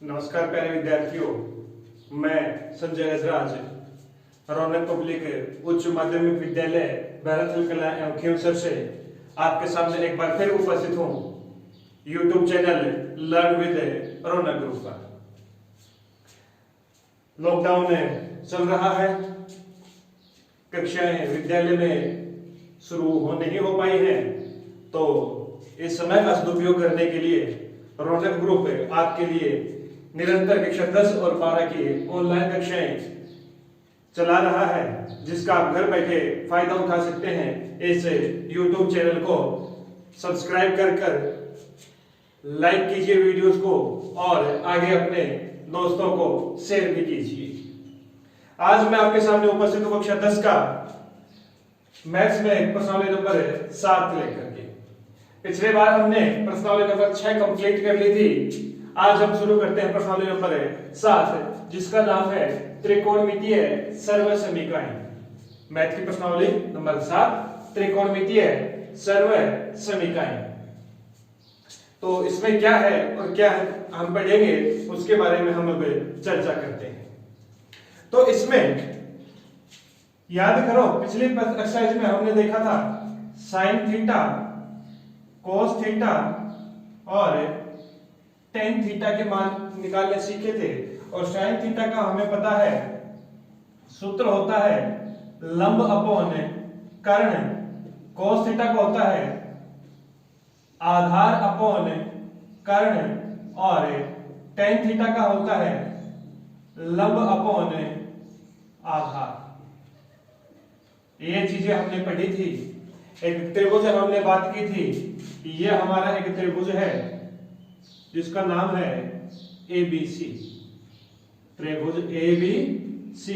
नमस्कार प्यारे विद्यार्थियों, मैं संजय गजराज रौनक पब्लिक उच्च माध्यमिक विद्यालय भरतल कला एवं खींवसर से आपके सामने एक बार फिर उपस्थित हूँ YouTube channel learn with Raunak group पर। लॉकडाउन चल रहा है, कक्षाएं विद्यालय में शुरू नहीं हो पाई हैं, तो इस समय का सदुपयोग करने के लिए रौनक ग्रुप आपके लिए निरंतर कक्षा 10 और 12 की ऑनलाइन कक्षाएं चला रहा है, जिसका आप घर बैठे फायदा उठा सकते हैं। इस YouTube चैनल को सब्सक्राइब कर लाइक कीजिए वीडियोस को और आगे अपने दोस्तों को शेयर भी कीजिए। आज मैं आपके सामने उपस्थित हूं कक्षा 10 का मैथ्स में प्रश्नावली नंबर 7 लेकर के। पिछले बार हमने प्रश्नावली नंबर 6 कंप्लीट कर ली थी। आज हम शुरू करते हैं प्रश्नावली नंबर 7, जिसका नाम है त्रिकोणमितीय सर्वसमीकरण। मैथ की प्रश्नावली नंबर 7, त्रिकोणमितीय सर्वसमीकरण। तो इसमें क्या है और क्या हम पढ़ेंगे उसके बारे में हम अब चर्चा करते हैं। तो इसमें याद करो, पिछली एक्सरसाइज में हमने देखा था साइन थीटा, कोस थीटा और टेन थीटा के मान निकालने सीखे थे। और साइन थीटा का हमें पता है सूत्र होता है लंब अपॉन कर्ण, कोस थीटा का होता है आधार अपॉन कर्ण और टेन थीटा का होता है लंब अपॉन आधार। ये चीजें हमने पढ़ी थी। एक त्रिभुज हमने बात की थी, ये हमारा एक त्रिभुज है जिसका नाम है ABC, त्रिभुज ABC।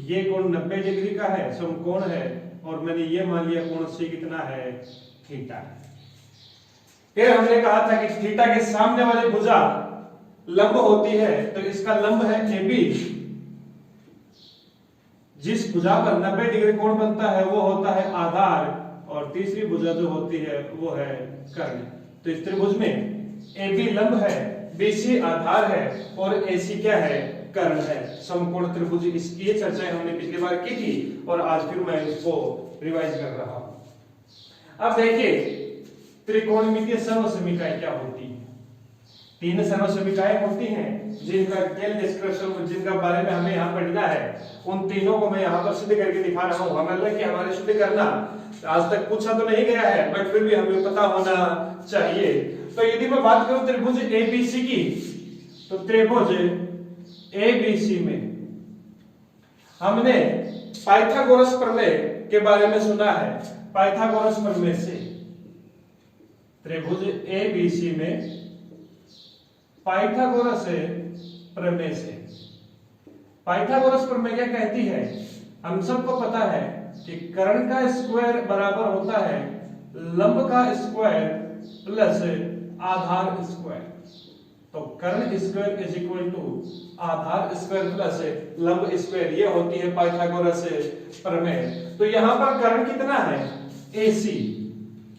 ये कोण 90 डिग्री का है, समकोण है, और मैंने ये मान लिया कोण C कितना है, थीटा। फिर हमने कहा था कि थीटा के सामने वाली भुजा लंब होती है, तो इसका लंब है AB। जिस भुजा पर 90 डिग्री कोण बनता है वो होता है आधार, और तीसरी भुजा जो होती है वो है कर्ण। तो इस त्रिभुज में AB लंब है, BC आधार है और AC क्या है, कर्ण है। समकोण त्रिभुज, इसकी ये चर्चा हमने पिछली बार की थी और आज फिर मैं इसको रिवाइज कर रहा हूं। अब देखिए त्रिकोणमितीय सर्वसमीकरण क्या होती है। 3 सर्वसमीकरण होती हैं जिनका डिटेल डिस्कशन, जिनका बारे में हमें यहाँ पढ़ना है। उन तीनों को मैं यहाँ पर सिद्ध करके दिखा रहा हूँ। हमें लगे कि हमारे सिद्ध करना आज तक पूछा तो नहीं गया है, बट फिर भी हमें पता होना चाहिए। तो यदि मैं बात करूं त्रिभुज ABC की, तो त्रिभुज ABC में हमने पाइथागोरस प्रमेय के बारे में सुना है। पाइथागोरस प्रमेय से त्रिभुज ABC में पाइथागोरस प्रमेय से, पाइथागोरस प्रमेय क्या कहती है, हम सबको पता है कि कर्ण का स्क्वायर बराबर होता है लंब का स्क्वायर प्लस आधार स्क्वायर। तो कर्ण स्क्वायर इज इक्वल टू आधार स्क्वायर प्लस लंब स्क्वायर, ये होती है पाइथागोरस प्रमेय। तो यहां पर कर्ण कितना है, AC।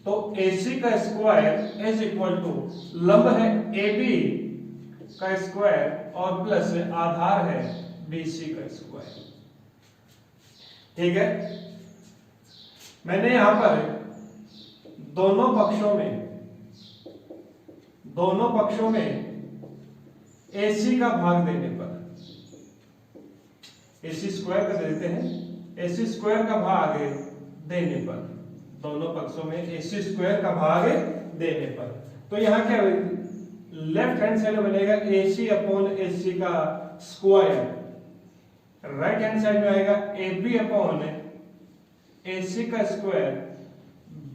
तो AC का स्क्वायर इज इक्वल टू लंब है AB का स्क्वायर और प्लस आधार है BC का स्क्वायर। ठीक है, मैंने यहां पर दोनों पक्षों में AC का भाग देने पर, AC स्क्वायर का देते हैं, AC स्क्वायर का भाग देने पर, दोनों पक्षों में AC स्क्वायर का भाग देने पर, तो यहाँ क्या लेफ्ट हैंड साइड में बनेगा AC अपॉन AC का स्क्वायर, राइट हैंड साइड में आएगा AB अपॉन AC का स्क्वायर,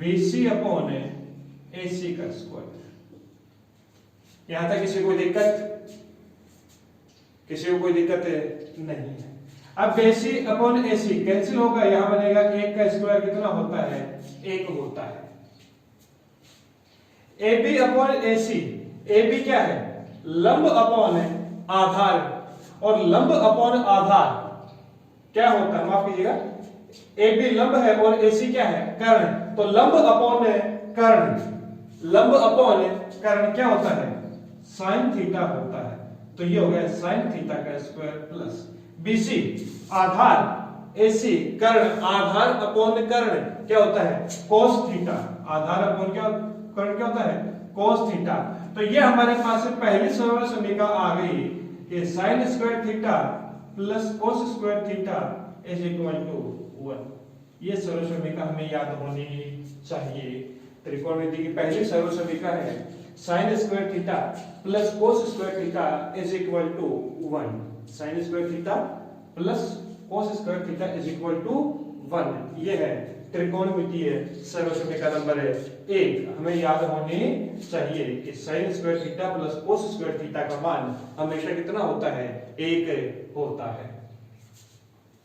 BC अपॉन AC का स्क्वायर। यहां तक किसी को कोई दिक्कत नहीं है। अब BC अपॉन AC कैंसिल होगा, यहां बनेगा 1 का स्क्वायर कितना होता है, 1 होता है। AB अपॉन AC, AB क्या है, लंब अपॉन आधार, और लंब अपॉन आधार क्या होता है, माफ कीजिएगा, AB लंब है और AC क्या है, कर्ण। तो लंब अपॉन कर्ण, लंब अपॉन कर्ण क्या होता है, साइन थीटा होता है। तो ये हो गया साइन थीटा का स्क्वायर प्लस BC आधार AC कर्ण आधार अपॉन कर्ण क्या होता है cos थीटा आधार अपॉन क्या कर्ण क्या होता है cos थीटा। तो ये हमारे पास से पहली सरल समीकरण आ गई कि sine square theta plus cos square theta is equal to 1। ये सरल समीकरण हमें याद होनी चाहिए। त्रिकोणमिति की पहली सरल समीकरण है sine square theta plus cos square theta is equal to 1। Sine square theta plus cos square theta is equal to 1। ये है त्रिकोणमितीय सरल समीकरण नंबर 1। हमें याद होनी चाहिए कि sine square theta plus cos square theta का मान हमेशा कितना होता है 1 होता है।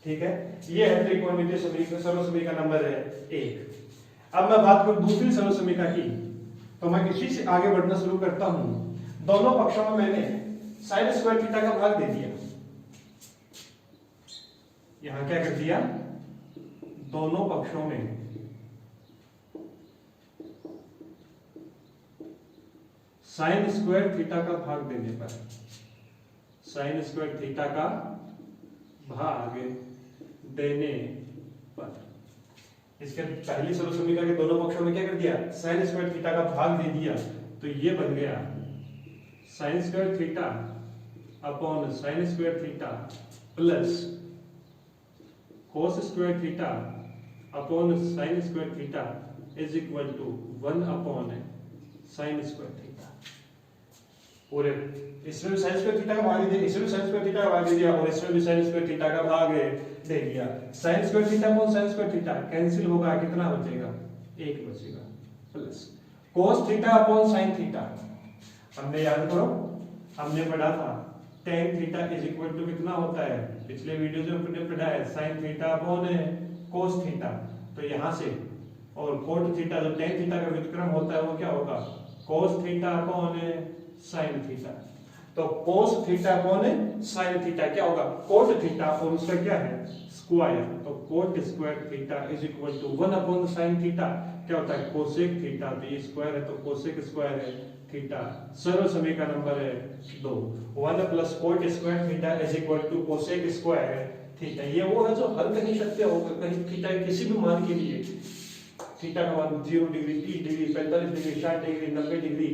ठीक है, ये है त्रिकोणमितीय सरल समीकरण नंबर 1। अब मैं बात करूं दूसरी सरल समीकरण की, तो मैं इसी से आगे बढ़ना शुरू करता हूं। दोनों पक्षों में मैंने साइन स्क्वायर थीटा का भाग दे दिया। यहां क्या कर दिया, दोनों पक्षों में साइन स्क्वायर थीटा का भाग देने पर साइन स्क्वायर थीटा का भाग देने पर इसके पहली सरल समीकरण के दोनों पक्षों में क्या कर दिया, साइन स्क्वायर थीटा का भाग दे दिया। तो ये बन गया sine square theta upon sine square theta plus cos square theta upon sine square theta is equal to 1 upon sine square theta. पूरे इसमें भी साइन स्क्वायर थीटा का भाग दे दिया, इसमें भी साइन स्क्वायर थीटा का भाग दे दिया और इसमें भी साइन स्क्वायर थीटा का भाग दे दिया। Sine square theta upon sine square theta cancel होगा, कितना बचेगा 1 बचेगा plus cos theta upon sine theta. हमने याद करो, हमने पढ़ा था tan theta is equal to कितना होता है, पिछले वीडियो में हमने पढ़ा है sin theta upon cos theta. तो यहां से और cot थीटा जो tan थीटा का व्युत्क्रम होता है वो क्या होगा cos theta upon sin theta. तो cos theta upon sin theta क्या होगा cot थीटा और उसका क्या है स्क्वायर। तो cot square theta is equal to 1 upon sin theta क्या होता है cosec थीटा। तो ये स्क्वायर है तो cosec स्क्वायर है थीटा। सरल समीकरण number 2 1 plus cot square theta is equal to cosec square theta. ये वो है जो हल कहीं सत्य होगा, कहीं थीटा के किसी भी मान के लिए थीटा का मान 0 degree 30 degree 45 degree 60 degree 90 degree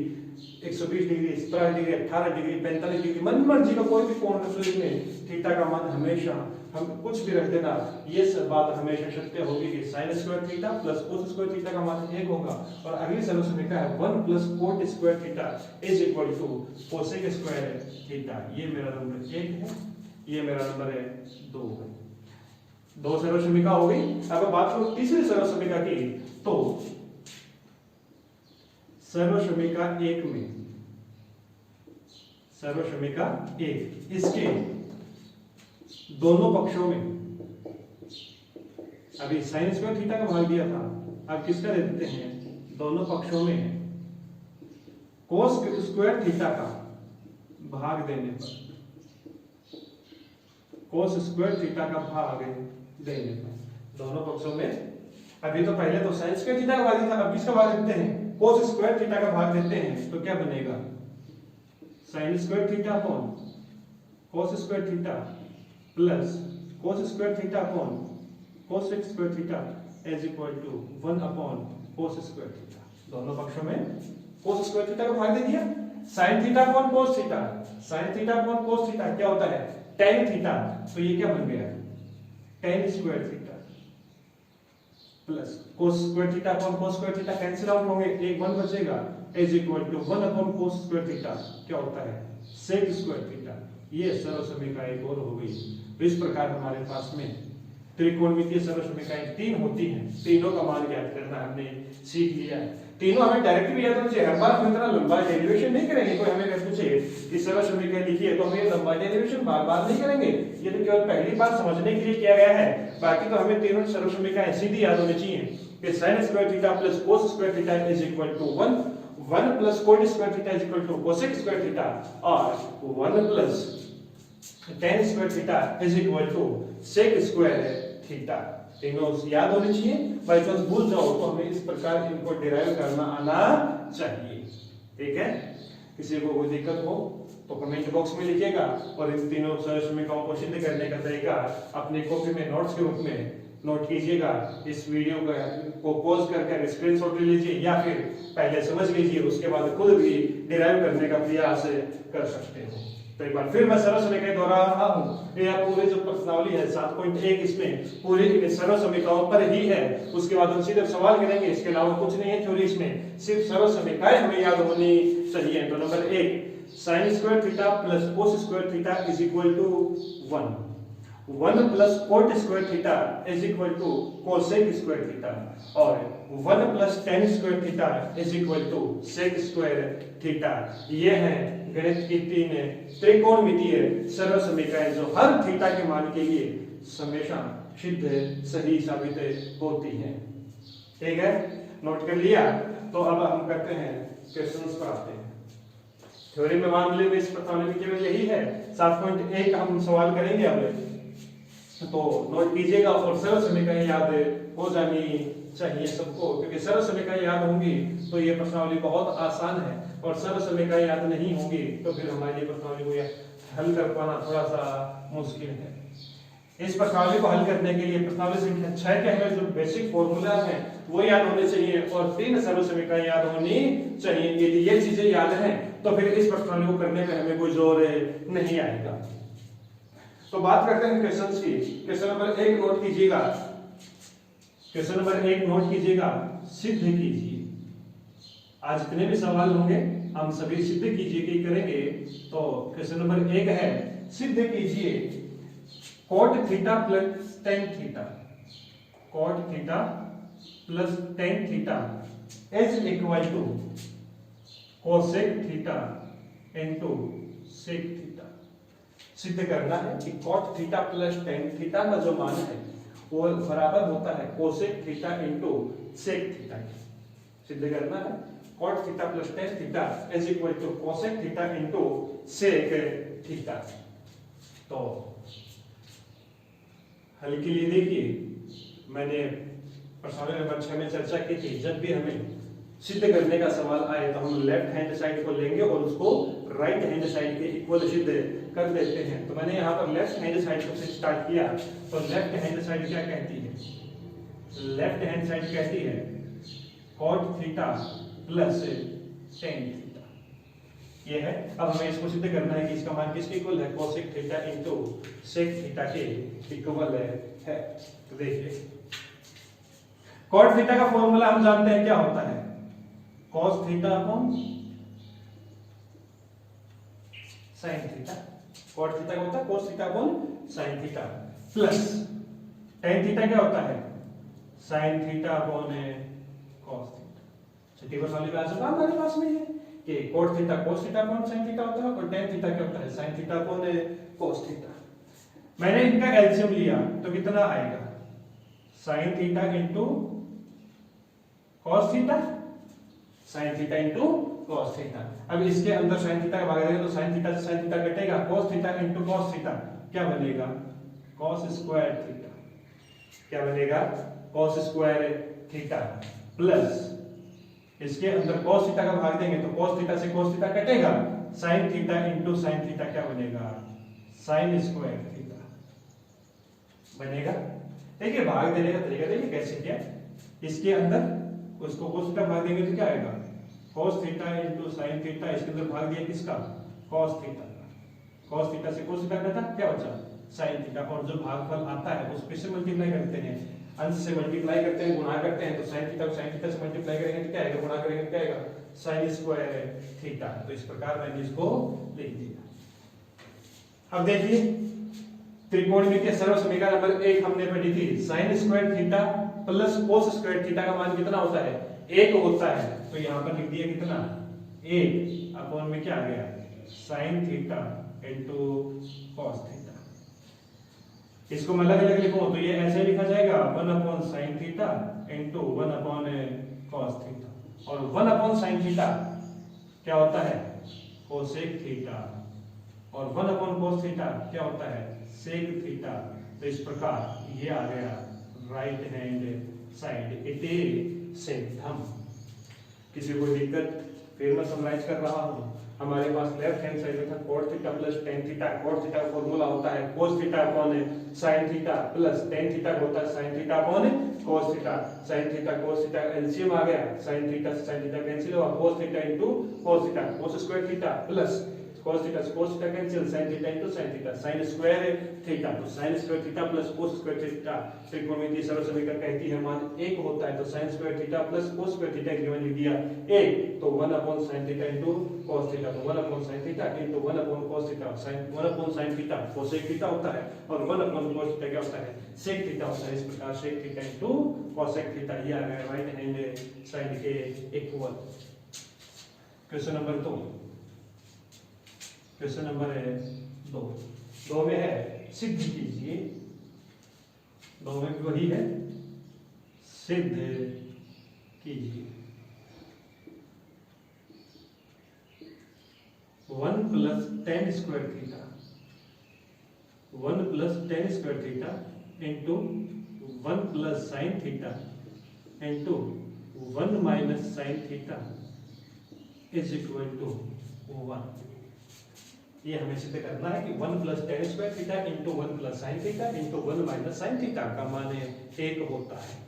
120 degree 17 degree 18 degree 45 degree मन मर्जी का कोई भी कोण में थीटा का मान हमेशा हम कुछ भी रख देना, ये सब बात हमेशा सत्य होगी कि sine square theta plus cos square theta का मान 1 होगा। और अगली सरल समीकरण है 1 plus cot square theta is equal to cosec square theta. ये मेरा नंबर 1 है, ये मेरा नंबर 2 है। 2 सरल समीकरण हो गई। अब बात करो तीसरी सरल समीकरण की, तो सरल समीकरण 1 में सरल समीकरण 1 इसके दोनों पक्षों में अभी साइन स्क्वायर थीटा का भाग दिया था, अब किसका दे देते हैं दोनों पक्षों में cos स्क्वायर थीटा का भाग देने पर cos स्क्वायर थीटा का भाग देने पर दोनों पक्षों में। अभी तो पहले तो साइन स्क्वायर थीटा का भाग दिया था, अब किसका भाग देते हैं cos स्क्वायर थीटा का भाग देते हैं। तो क्या बनेगा sine square theta upon cos square theta plus cos square theta upon cosec square theta is equal to 1 upon cos square theta. दोनों पक्षों में cos स्क्वायर थीटा का भाग दे दिया। sin theta upon cos theta, sin theta upon cos theta क्या होता है tan थीटा। तो ये क्या बन गया tan square theta plus cos square theta upon cos square theta cancel out होंगे, एक 1 बचेगा is equal to 1 upon cos square theta क्या होता है sec स्क्वायर थीटा। ये सरल समीकरण एक और हो गई। तो इस प्रकार हमारे पास में त्रिकोणमितीय सरल समीकरण 3 होती हैं। तीनों का मान ज्ञात करना हमने सीख लिया है। तीनों हमें डायरेक्ट भी याद होना चाहिए, हर बार हम इतना लंबा डेरिवेशन नहीं करेंगे। कोई हमें अगर पूछे कि सरल समीकरण लिखिए तो हमें लंबा डेरिवेशन बार बार नहीं करेंगे, ये तो केवल पहली बार समझने के लिए किया गया है। बाकी तो हमें तीनों सरल समीकरण सीधी याद होनी चाहिए कि sin square theta plus cos square theta is equal to 1 plus cot square theta is equal to cosec square theta और 1 plus tan square theta is equal to sec square theta. तीनों याद होनी चाहिए। बाई चांस भूल जाओ तो हमें इस प्रकार इनको डिराइव करना आना चाहिए। ठीक है, किसी को कोई दिक्कत हो तो कमेंट बॉक्स में लिखिएगा और इन तीनों सरल समीकरणों को सिद्ध करने का तरीका अपनी कॉपी में नोट्स के रूप में नोट कीजिएगा। इस वीडियो को पॉज करके स्क्रीनशॉट ले लीजिए या फिर पहले समझ लीजिए, उसके बाद खुद भी डिराइव करने का प्रयास कर सकते हो। तो एक बार फिर मैं सरल समीकरण दोहरा रहा हूँ। ये पूरी जो प्रश्नावली है 7.1 इसमें पूरी सरल समीकरणों पर ही है। उसके बाद हम सीधे सवाल करेंगे, इसके अलावा कुछ नहीं है थ्योरी इसमें, सिर्फ सरल समीकरण हमें याद होनी चाहिए। तो number 1, sin square theta plus cos square theta is equal to 1 plus cot square theta is equal to cosec square theta और 1 plus tan square theta is equal to sec square theta. ये है गणित की 3 त्रिकोणमितीय सरल समीकरण जो हर theta के मान के लिए हमेशा सिद्ध सही साबित होती हैं। ठीक है, नोट कर लिया। तो अब हम करते हैं क्वेश्चंस पर आते हैं। थ्योरी में मान लीजिए इस प्रश्नावली में केवल यही है 7.1 हम सवाल करेंगे अब, तो नोट कीजिएगा और सरल समीकरण याद हो जानी चाहिए सबको, क्योंकि सरल समीकरण याद होंगी तो ये प्रश्नावली बहुत आसान है और सरल समीकरण याद नहीं होंगी तो फिर हमारी प्रश्नावली को हल कर पाना थोड़ा सा मुश्किल है। इस प्रश्नावली को हल करने के लिए प्रश्नावली संख्या 6 के हमें जो बेसिक फॉर्मूला है वो याद होने चाहिए और 3 सरल समीकरण याद होनी चाहिए। यदि ये चीजें याद हैं तो फिर इस प्रश्नावली को करने में हमें कोई जोर नहीं आएगा। तो बात करते हैं क्वेश्चंस की। क्वेश्चन नंबर 1 नोट कीजिएगा। क्वेश्चन नंबर 1 नोट कीजिएगा, सिद्ध कीजिए। आज जितने भी सवाल होंगे हम सभी सिद्ध कीजिए की करेंगे। तो क्वेश्चन नंबर 1 है, सिद्ध कीजिए cot theta plus tan theta, cot theta plus tan theta is equal to cosec theta into sec theta. सिद्ध करना है कि cot theta plus tan theta का जो मान है वो बराबर होता है cosec theta into sec theta के। सिद्ध करना है cot theta plus tan theta is equal to cosec theta into sec theta. तो हल के लिए देखिए, मैंने प्रश्नावली नंबर 6 में चर्चा की थी, जब भी हमें सिद्ध करने का सवाल आए तो हम लेफ्ट हैंड साइड को लेंगे और उसको राइट हैंड साइड के इक्वल सिद्ध कर देते हैं। तो मैंने यहाँ पर लेफ्ट हैंड साइड से स्टार्ट किया। तो लेफ्ट हैंड साइड क्या कहती है? लेफ्ट हैंड साइड कहती है cot theta plus tan theta. ये है। अब हमें इसको सिद्ध करना है कि इसका मान किसके इक्वल है? cosec theta into sec theta के इक्वल है। तो देखिए cot थीटा का फॉर्मूला हम जानते हैं क्या होता है, cos theta upon sin theta. cot theta क्या होता है? cos theta upon sin theta plus tan theta क्या होता है? sin theta upon cos theta. छठी प्रश्नावली का आंसर हमारे पास में है कि cot theta cos theta upon sin theta होता है और tan थीटा क्या होता है? sin theta upon cos theta. मैंने इनका एलसीएम लिया तो कितना आएगा? sin theta into cos theta, sin theta into cos theta. अब इसके अंदर sin थीटा का भाग देंगे तो sin थीटा से sin थीटा कटेगा, cos theta into cos theta क्या बनेगा? cos square theta. क्या बनेगा? cos स्क्वायर थीटा प्लस इसके अंदर cos थीटा का भाग देंगे तो cos थीटा से cos थीटा कटेगा, sin theta into sin theta क्या बनेगा? sin स्क्वायर थीटा बनेगा। देखिए भाग देने का तरीका देखिए कैसे किया। इसके अंदर उसको cos थीटा भाग देंगे तो क्या आएगा? cos theta into sin theta. इसके अंदर भाग दिया किसका? cos थीटा का। cos थीटा से cos थीटा कटा, क्या बचा? sin theta. और जो भागफल आता है उस पे से मल्टीप्लाई करते हैं, अंश से मल्टीप्लाई करते हैं, गुणा करते हैं। तो sin थीटा को sin थीटा से मल्टीप्लाई करेंगे तो क्या आएगा? गुणा करेंगे तो क्या आएगा? sin square theta. तो इस प्रकार मैंने इसको लिख दिया। अब देखिए त्रिकोणमितीय सरल समीकरण नंबर 1 हमने पढ़ी थी, sin square theta plus cos square theta का मान कितना होता है? 1 होता है। तो यहाँ पर लिख दिया कितना? 1 अपॉन में क्या आ गया? sin theta into cos theta. इसको मैं अलग अलग लिखूं तो ये ऐसे लिखा जाएगा 1 upon sin theta into 1 upon cos theta. और 1 अपॉन sin थीटा क्या होता है? cosec theta. और 1 अपॉन cos थीटा क्या होता है? sec theta. तो इस प्रकार ये आ गया right hand side. It is सिद्धम। किसी को दिक्कत फिर मैं समराइज कर रहा हूँ, हमारे पास लेफ्ट हैंड साइड में था cos theta plus tan theta. cos theta का फॉर्मूला होता है cos theta upon sin theta plus tan theta होता है sin theta upon cos theta. sin theta cos theta LCM आ गया, sin थीटा से sin थीटा कैंसिल हुआ, cos theta into cos theta, cos square theta plus cos theta से cos theta cancel, sin theta into sin theta, sin square theta तो sin square theta plus cos square theta. त्रिकोणमितीय सरल समीकरण कहती है मान 1 होता है तो sin square theta plus cos square theta given लिख दिया 1 तो 1 upon sin theta into cos theta, तो 1 upon sin theta into 1 upon cos theta, sin 1 upon sin theta cosec theta होता है और 1 अपॉन cos थीटा क्या होता है sec थीटा होता है। इस प्रकार sec theta into cosec theta ये आ गया राइट हैंड साइड के equal. Question number 2, question number है 2 में है सिद्ध कीजिए, 2 में भी वही है सिद्ध कीजिए 1 plus tan square theta 1 plus tan square theta into 1 plus sine theta into 1 minus sine theta is equal to 1। ये हमें सिद्ध करना है कि 1 plus tan square theta into 1 plus sine theta into 1 minus sine theta का मान 1 होता है।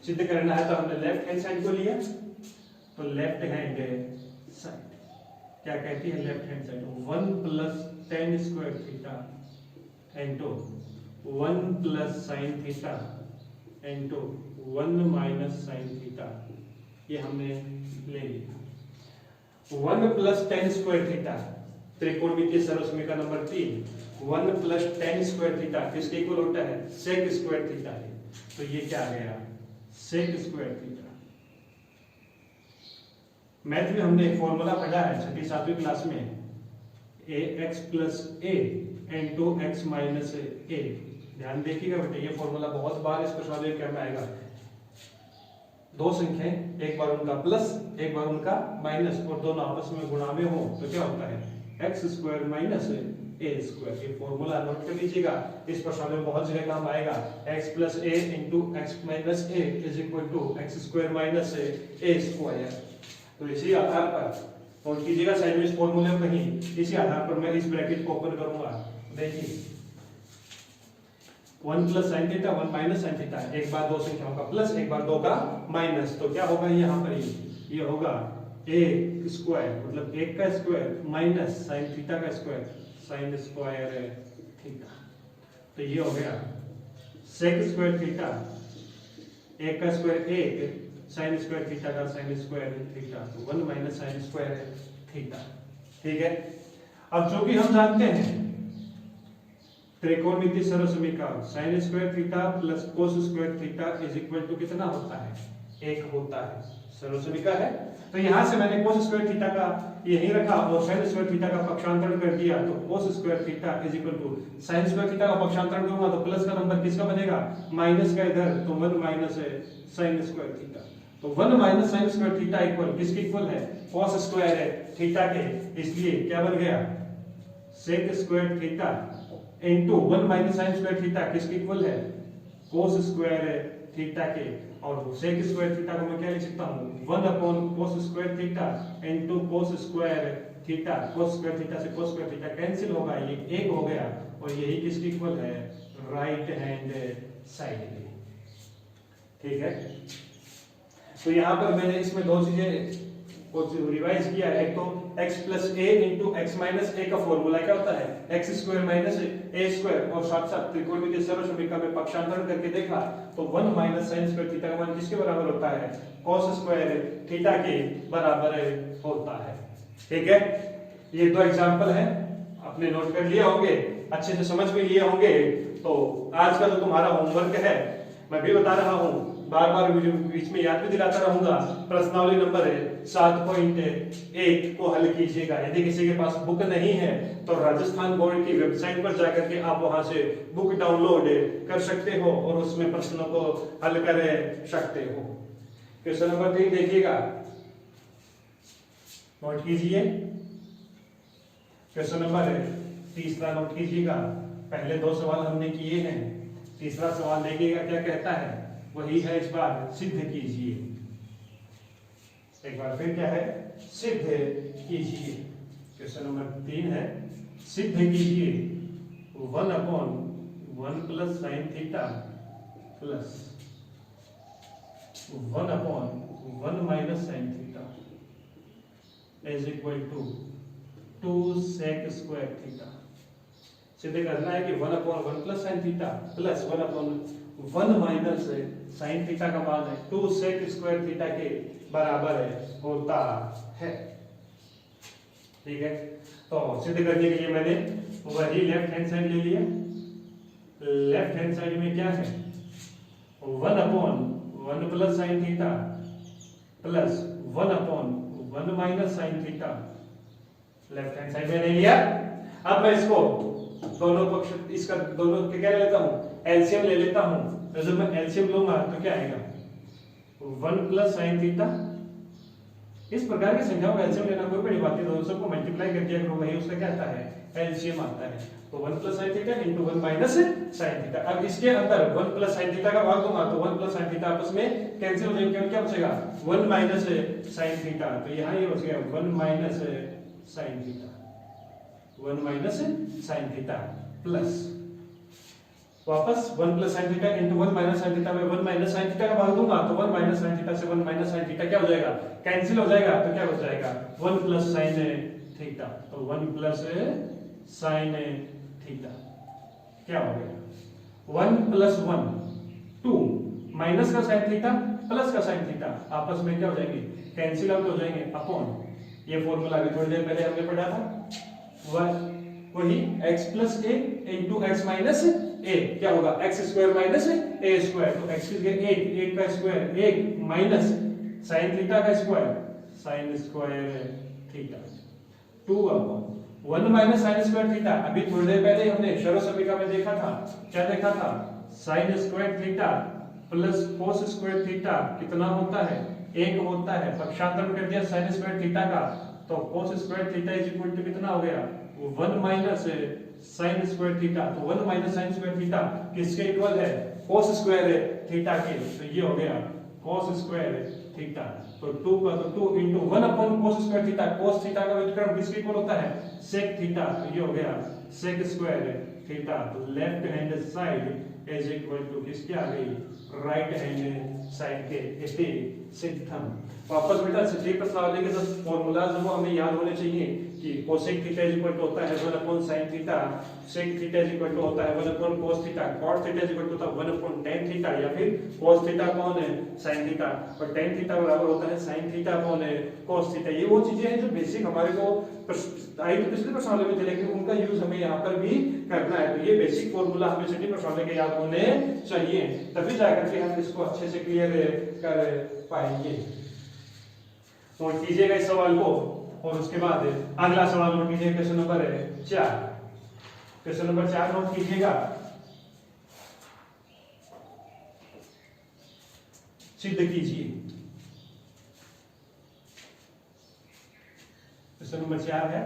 सिद्ध करना है तो हमने लेफ्ट हैंड साइड को लिया, तो लेफ्ट हैंड साइड क्या कहती है left hand side 1 plus tan square theta into 1 plus sine theta into 1 minus sine theta, ये हमने ले लिया। 1 प्लस tan स्क्वायर थीटा त्रिकोणमितीय सरल समीकरण number 3 1 plus tan square theta किसके इक्वल होता है sec स्क्वायर थीटा है, तो ये क्या आ गया sec स्क्वायर थीटा। मैथ में हमने एक फॉर्मूला पढ़ा है 6वीं 7वीं क्लास में ax plus a into x minus a। ध्यान देखिएगा बेटे ये फॉर्मूला बहुत बार इस प्रश्न में आएगा। दो संख्याएं एक बार उनका प्लस एक बार उनका माइनस और दोनों आपस में गुणा में हो तो क्या होता है x square minus a square. ये फॉर्मूला नोट कर लीजिएगा, इस प्रश्न में बहुत जगह काम आएगा। X plus a into x minus a is equal to x square minus a square. तो इसी आधार पर नोट कीजिएगा साइड में इस फॉर्मूले में कहीं, इसी आधार पर मैं इस ब्रैकेट को ओपन करूंगा। देखिए 1 plus sine theta 1 minus sine theta, एक बार दो संख्याओं का प्लस एक बार दो का माइनस, तो क्या होगा यहाँ पर ये होगा ए स्क्वायर मतलब 1 का स्क्वायर माइनस साइन थीटा का स्क्वायर साइन स्क्वायर थीटा, तो ये हो गया सेक स्क्वायर थीटा 1 का स्क्वायर 1 साइन स्क्वायर थीटा का साइन स्क्वायर थीटा, तो 1 माइनस साइन स्क्वायर थीटा। ठीक है, अब जो कि हम जानते हैं त्रिकोणमितीय सरल समीकरण sine square theta plus cos square theta is equal to कितना होता है 1 होता है। सरल समीकरण है तो यहां से मैंने कोस स्क्वायर थीटा का यही रखा और साइन स्क्वायर थीटा का पक्षांतरण कर दिया, तो cos square theta is equal to sine square theta का पक्षांतरण करूंगा तो प्लस का नंबर किसका बनेगा माइनस का इधर, तो 1 माइनस साइन स्क्वायर थीटा, तो 1 minus sine square theta equal किसके इक्वल है कोस स्क्वायर थीटा के, इसलिए क्या बन गया sec square theta into 1 minus sine square theta किसके इक्वल है कोस स्क्वायर थीटा के, और सेक स्क्वायर थीटा को मैं क्या लिख सकता हूँ 1 अपॉन कोस स्क्वायर थीटा इनटू कोस स्क्वायर थीटा। कोस स्क्वायर थीटा से कोस स्क्वायर थीटा कैंसिल होगा, ये 1 हो गया और यही किसके इक्वल है राइट हैंड साइड के। ठीक है, तो यहाँ पर मैंने इसमें दो चीजें को रिवाइज किया है। तो x plus a into x minus ए का फॉर्मूला क्या होता है x square minus a square, और साथ साथ त्रिकोणमितीय सरल समीकरण में पक्षांतरण करके देखा तो 1 माइनस साइन स्क्वायर थीटा का मान किसके बराबर होता है cos स्क्वायर थीटा के बराबर होता है। ठीक है, ये दो एग्जांपल हैं, आपने नोट कर लिया होंगे, अच्छे से समझ भी लिए होंगे। तो आज का जो तुम्हारा होमवर्क है मैं भी बता रहा हूँ, बार बार बीच में याद भी दिलाता रहूंगा। प्रश्नावली नंबर 7.1 को हल कीजिएगा। यदि किसी के पास बुक नहीं है तो राजस्थान बोर्ड की वेबसाइट पर जाकर के आप वहां से बुक डाउनलोड कर सकते हो और उसमें प्रश्नों को हल कर सकते हो। क्वेश्चन नंबर 3 देखिएगा, नोट कीजिए। क्वेश्चन नंबर 3 नोट कीजिएगा। पहले 2 सवाल हमने किए हैं, तीसरा सवाल देखिएगा क्या कहता है, वही है इस बार सिद्ध कीजिए। एक बार फिर क्या है, सिद्ध कीजिए। क्वेश्चन नंबर 3 है, सिद्ध कीजिए 1/1 plus sine theta plus 1/1 minus sine theta is equal to 2 sec square theta. सिद्ध करना है कि 1/1 plus sine theta plus 1/1 minus sine theta का मान है 2 सेक स्क्वायर थीटा के बराबर होता है। ठीक है, तो सिद्ध करने के लिए मैंने वही लेफ्ट हैंड साइड ले लिया। लेफ्ट हैंड साइड में क्या है, 1/1 plus sine theta plus 1/1 minus sine theta left hand side में ले लिया। अब मैं इसको दोनों पक्ष, इसका दोनों के क्या ले लेता हूं, एलसीएम ले लेता हूं। तो जब मैं एलसीएम लूंगा तो क्या आएगा, 1 प्लस साइन थीटा। इस प्रकार की संख्याओं का एलसीएम लेना कोई बड़ी बात नहीं, दोनों सबको मल्टीप्लाई कर दिया करो, वही उसका क्या आता है, एलसीएम आता है। तो 1 plus sine theta into 1 minus sine theta. अब इसके अंदर 1 प्लस साइन थीटा का भाग दूंगा तो 1 प्लस साइन थीटा आपस में कैंसिल हो जाएंगे, क्या बचेगा 1 माइनस साइन थीटा। तो यहाँ ये बच गया 1 minus sine theta, 1 minus sine theta plus वापस 1 plus sine theta into 1 minus sine theta में 1 माइनस साइन थीटा का भाग दूंगा तो 1 माइनस साइन थीटा से 1 माइनस साइन थीटा क्या हो जाएगा, कैंसिल हो जाएगा। तो क्या बच जाएगा 1 प्लस साइन थीटा। तो 1 प्लस साइन थीटा क्या हो गया 1 प्लस 1 2 माइनस का साइन थीटा प्लस का साइन थीटा आपस में क्या हो जाएंगे, कैंसिल आउट हो जाएंगे अपॉन, ये फॉर्मूला अभी थोड़ी देर पहले हमने पढ़ा था, वही x plus a into x minus ए क्या होगा, x square minus a square. तो x की जगह 8 का स्क्वायर 1 माइनस साइन थीटा का square sine square theta 2/1 minus sine square theta. अभी थोड़ी देर पहले हमने शरो समीका में देखा था, क्या देखा था, sign square theta plus cos square theta कितना होता है, 1 होता है। पक्षांतर कर दिया साइन स्क्वायर थीटा का तो cos square theta is equal to कितना हो गया 1 माइनस साइन स्क्वायर थीटा। तो 1 माइनस साइन स्क्वायर थीटा किसके इक्वल है, कोस स्क्वायर थीटा के। तो ये हो गया कोस स्क्वायर थीटा। तो 2 का तो 2 इंटू 1 अपॉन कोस स्क्वायर थीटा, कोस थीटा का व्युत्क्रम किसके इक्वल होता है, सेक थीटा। तो ये हो गया सेक स्क्वायर थीटा। तो left hand side is equal to किसके आ गई, राइट हैंड साइड के इति सिद्धम। वापस बेटा सिद्धि प्रश्नावली के 10 फॉर्मूलाज वो हमें याद होने चाहिए कि cosec theta is equal to होता है 1 upon sin theta, sec theta is equal to होता है 1 upon cos theta, cot theta is equal to होता है 1 अपॉन tan थीटा, या फिर cos theta upon sin theta, और tan थीटा बराबर होता है sin theta upon cos theta. ये वो चीजें हैं जो बेसिक हमारे को आई तो पिछले प्रश्नावली में थे, लेकिन उनका यूज हमें यहाँ पर भी करना है। तो ये बेसिक फॉर्मूला हमें सिद्धि प्रश्नावली के याद होने चाहिए, तभी जाकर के हम इसको अच्छे से क्लियर कर पाएंगे। नोट कीजिएगा इस सवाल को, और उसके बाद अगला सवाल नोट कीजिए, question number 4। Question number 4 note कीजिएगा, सिद्ध कीजिए। क्वेश्चन नंबर 4 है,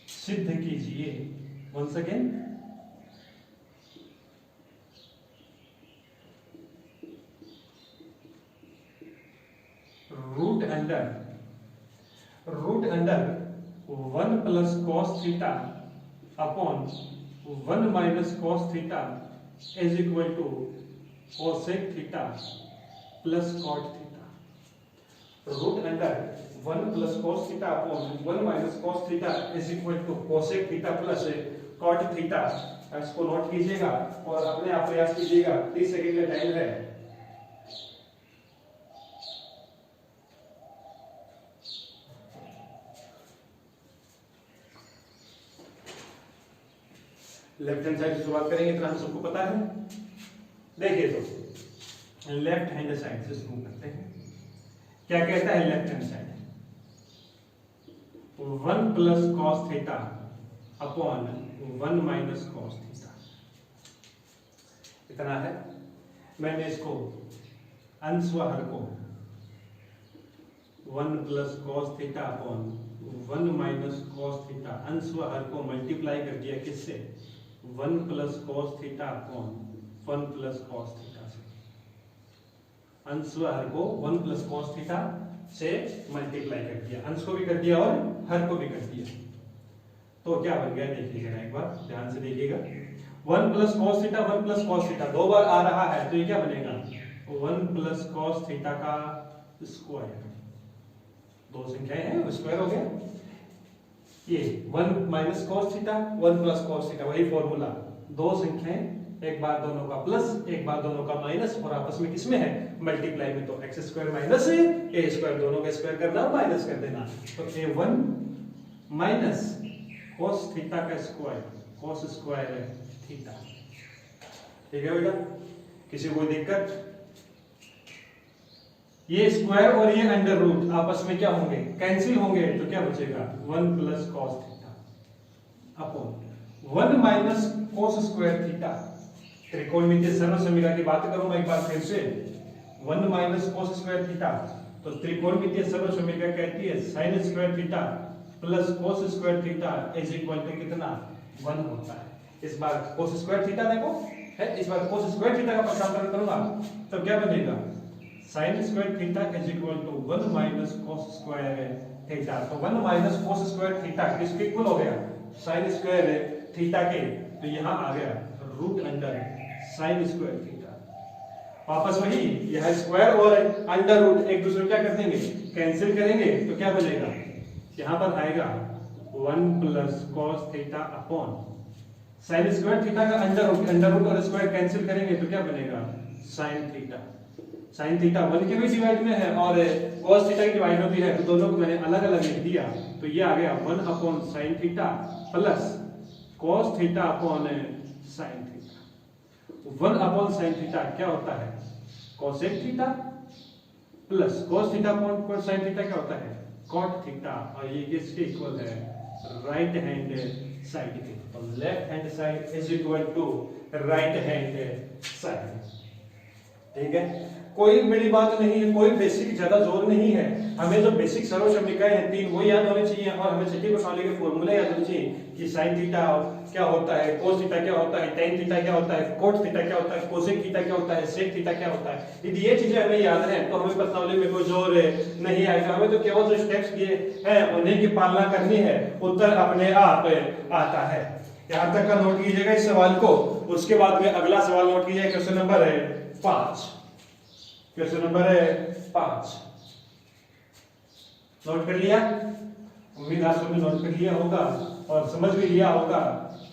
सिद्ध कीजिए। Once again, root under 1 plus cos theta upon 1 minus cos theta is equal to cosec theta plus cot theta. Root under 1 plus cos theta upon 1 minus cos theta is equal to cosec theta plus cot theta. इसको note कीजिएगा और अपने आप प्रयास कीजिएगा, 30 second का time है। Left hand side से शुरुआत करेंगे, इतना हम सबको पता है। देखिए तो लेफ्ट हैंड साइड से शुरू करते हैं। क्या कहता है left hand side, 1 plus cos theta upon 1 minus cos theta, इतना है। मैंने इसको अंशवाहर को 1 plus cos theta upon 1 minus cos theta, अंशवाहर को मल्टीप्लाई कर दिया किससे, 1 plus cos theta upon 1 plus cos theta से। अंशवाहर को 1 प्लस cos थीटा से मल्टीप्लाई कर दिया, अंश को भी कर दिया और हर को भी कर दिया। तो क्या बन गया देखिएगा, एक बार ध्यान से देखिएगा। 1 plus cos theta, 1 plus cos theta दो बार आ रहा है, तो ये क्या बनेगा 1 प्लस कॉस थीटा का स्क्वायर। दो संख्याएं हैं, स्क्वायर हो गया। ये 1 minus cos theta, 1 plus cos theta, वही फॉर्मूला। दो संख्याएं, एक बार दोनों का प्लस, एक बार दोनों का माइनस, और आपस में किसमें है मल्टीप्लाई में। तो x square minus a square, दोनों का स्क्वायर करना माइनस कर देना। तो a1 माइनस cos थीटा का स्क्वायर, cos स्क्वायर है थीटा। ठीक है बेटा, किसी को कोई दिक्कत? ये स्क्वायर और ये अंडर रूट आपस में क्या होंगे, कैंसिल होंगे। तो क्या बचेगा 1 plus cos theta upon 1 minus cos square theta. त्रिकोणमितीय सर्वसमीकरण की बात करूं मैं एक बार फिर से, 1 माइनस cos स्क्वायर थीटा। तो त्रिकोणमितीय सर्वसमीकरण कहती है sin square theta plus cos square theta is equal to कितना 1 होता है। इस बार cos स्क्वायर थीटा देखो है, इस बार cos स्क्वायर थीटा का पक्षांतर करूंगा तो क्या बनेगा sin square theta is equal to 1 minus cos square theta. तो 1 माइनस cos स्क्वायर थीटा किसके इक्वल हो गया sin स्क्वायर थीटा के। तो यहां आ गया root under sin square theta. वापस वही, यह स्क्वायर और अंडर रूट एक दूसरे क्या कर देंगे, कैंसिल करेंगे। तो क्या बनेगा, यहां पर आएगा 1 plus cos theta upon sin square theta का अंडर रूट और स्क्वायर कैंसिल करेंगे तो क्या बनेगा sin थीटा। sin थीटा 1 के भी डिवाइड में है और cos थीटा की डिवाइड होती है, तो दोनों को मैंने अलग अलग लिख दिया। तो ये आ गया 1 upon sin theta plus cos theta upon sin theta. 1 upon sin theta क्या होता है cosec theta plus cos theta upon sin theta क्या होता है cot थीटा, और ये किसके इक्वल है राइट हैंड साइड के। तो left hand side is equal to right hand side. ठीक है, कोई बड़ी बात नहीं है, कोई बेसिक ज्यादा जोर नहीं है। हमें जो बेसिक सर्वसमीकरण है 3 वो याद होने चाहिए, और हमें छठी प्रणाली के फॉर्मूले याद होने चाहिए कि sin थीटा क्या होता है, cos थीटा क्या होता है, tan थीटा क्या होता है, cot थीटा क्या होता है, cosec थीटा क्या होता है, sec थीटा क्या होता है। यदि ये चीजें हमें याद हैं तो हमें प्रश्नावली में कोई जोर नहीं आएगा। हमें तो केवल जो स्टेप्स दिए हैं उन्हीं की पालना करनी है, उत्तर अपने आप आता है। यहां तक का नोट कीजिएगा इस सवाल को। उसके बाद में अगला सवाल नोट कीजिए, question number 5। Question number 5 note कर लिया, उम्मीद आप सबने नोट कर लिया होगा और समझ भी लिया होगा।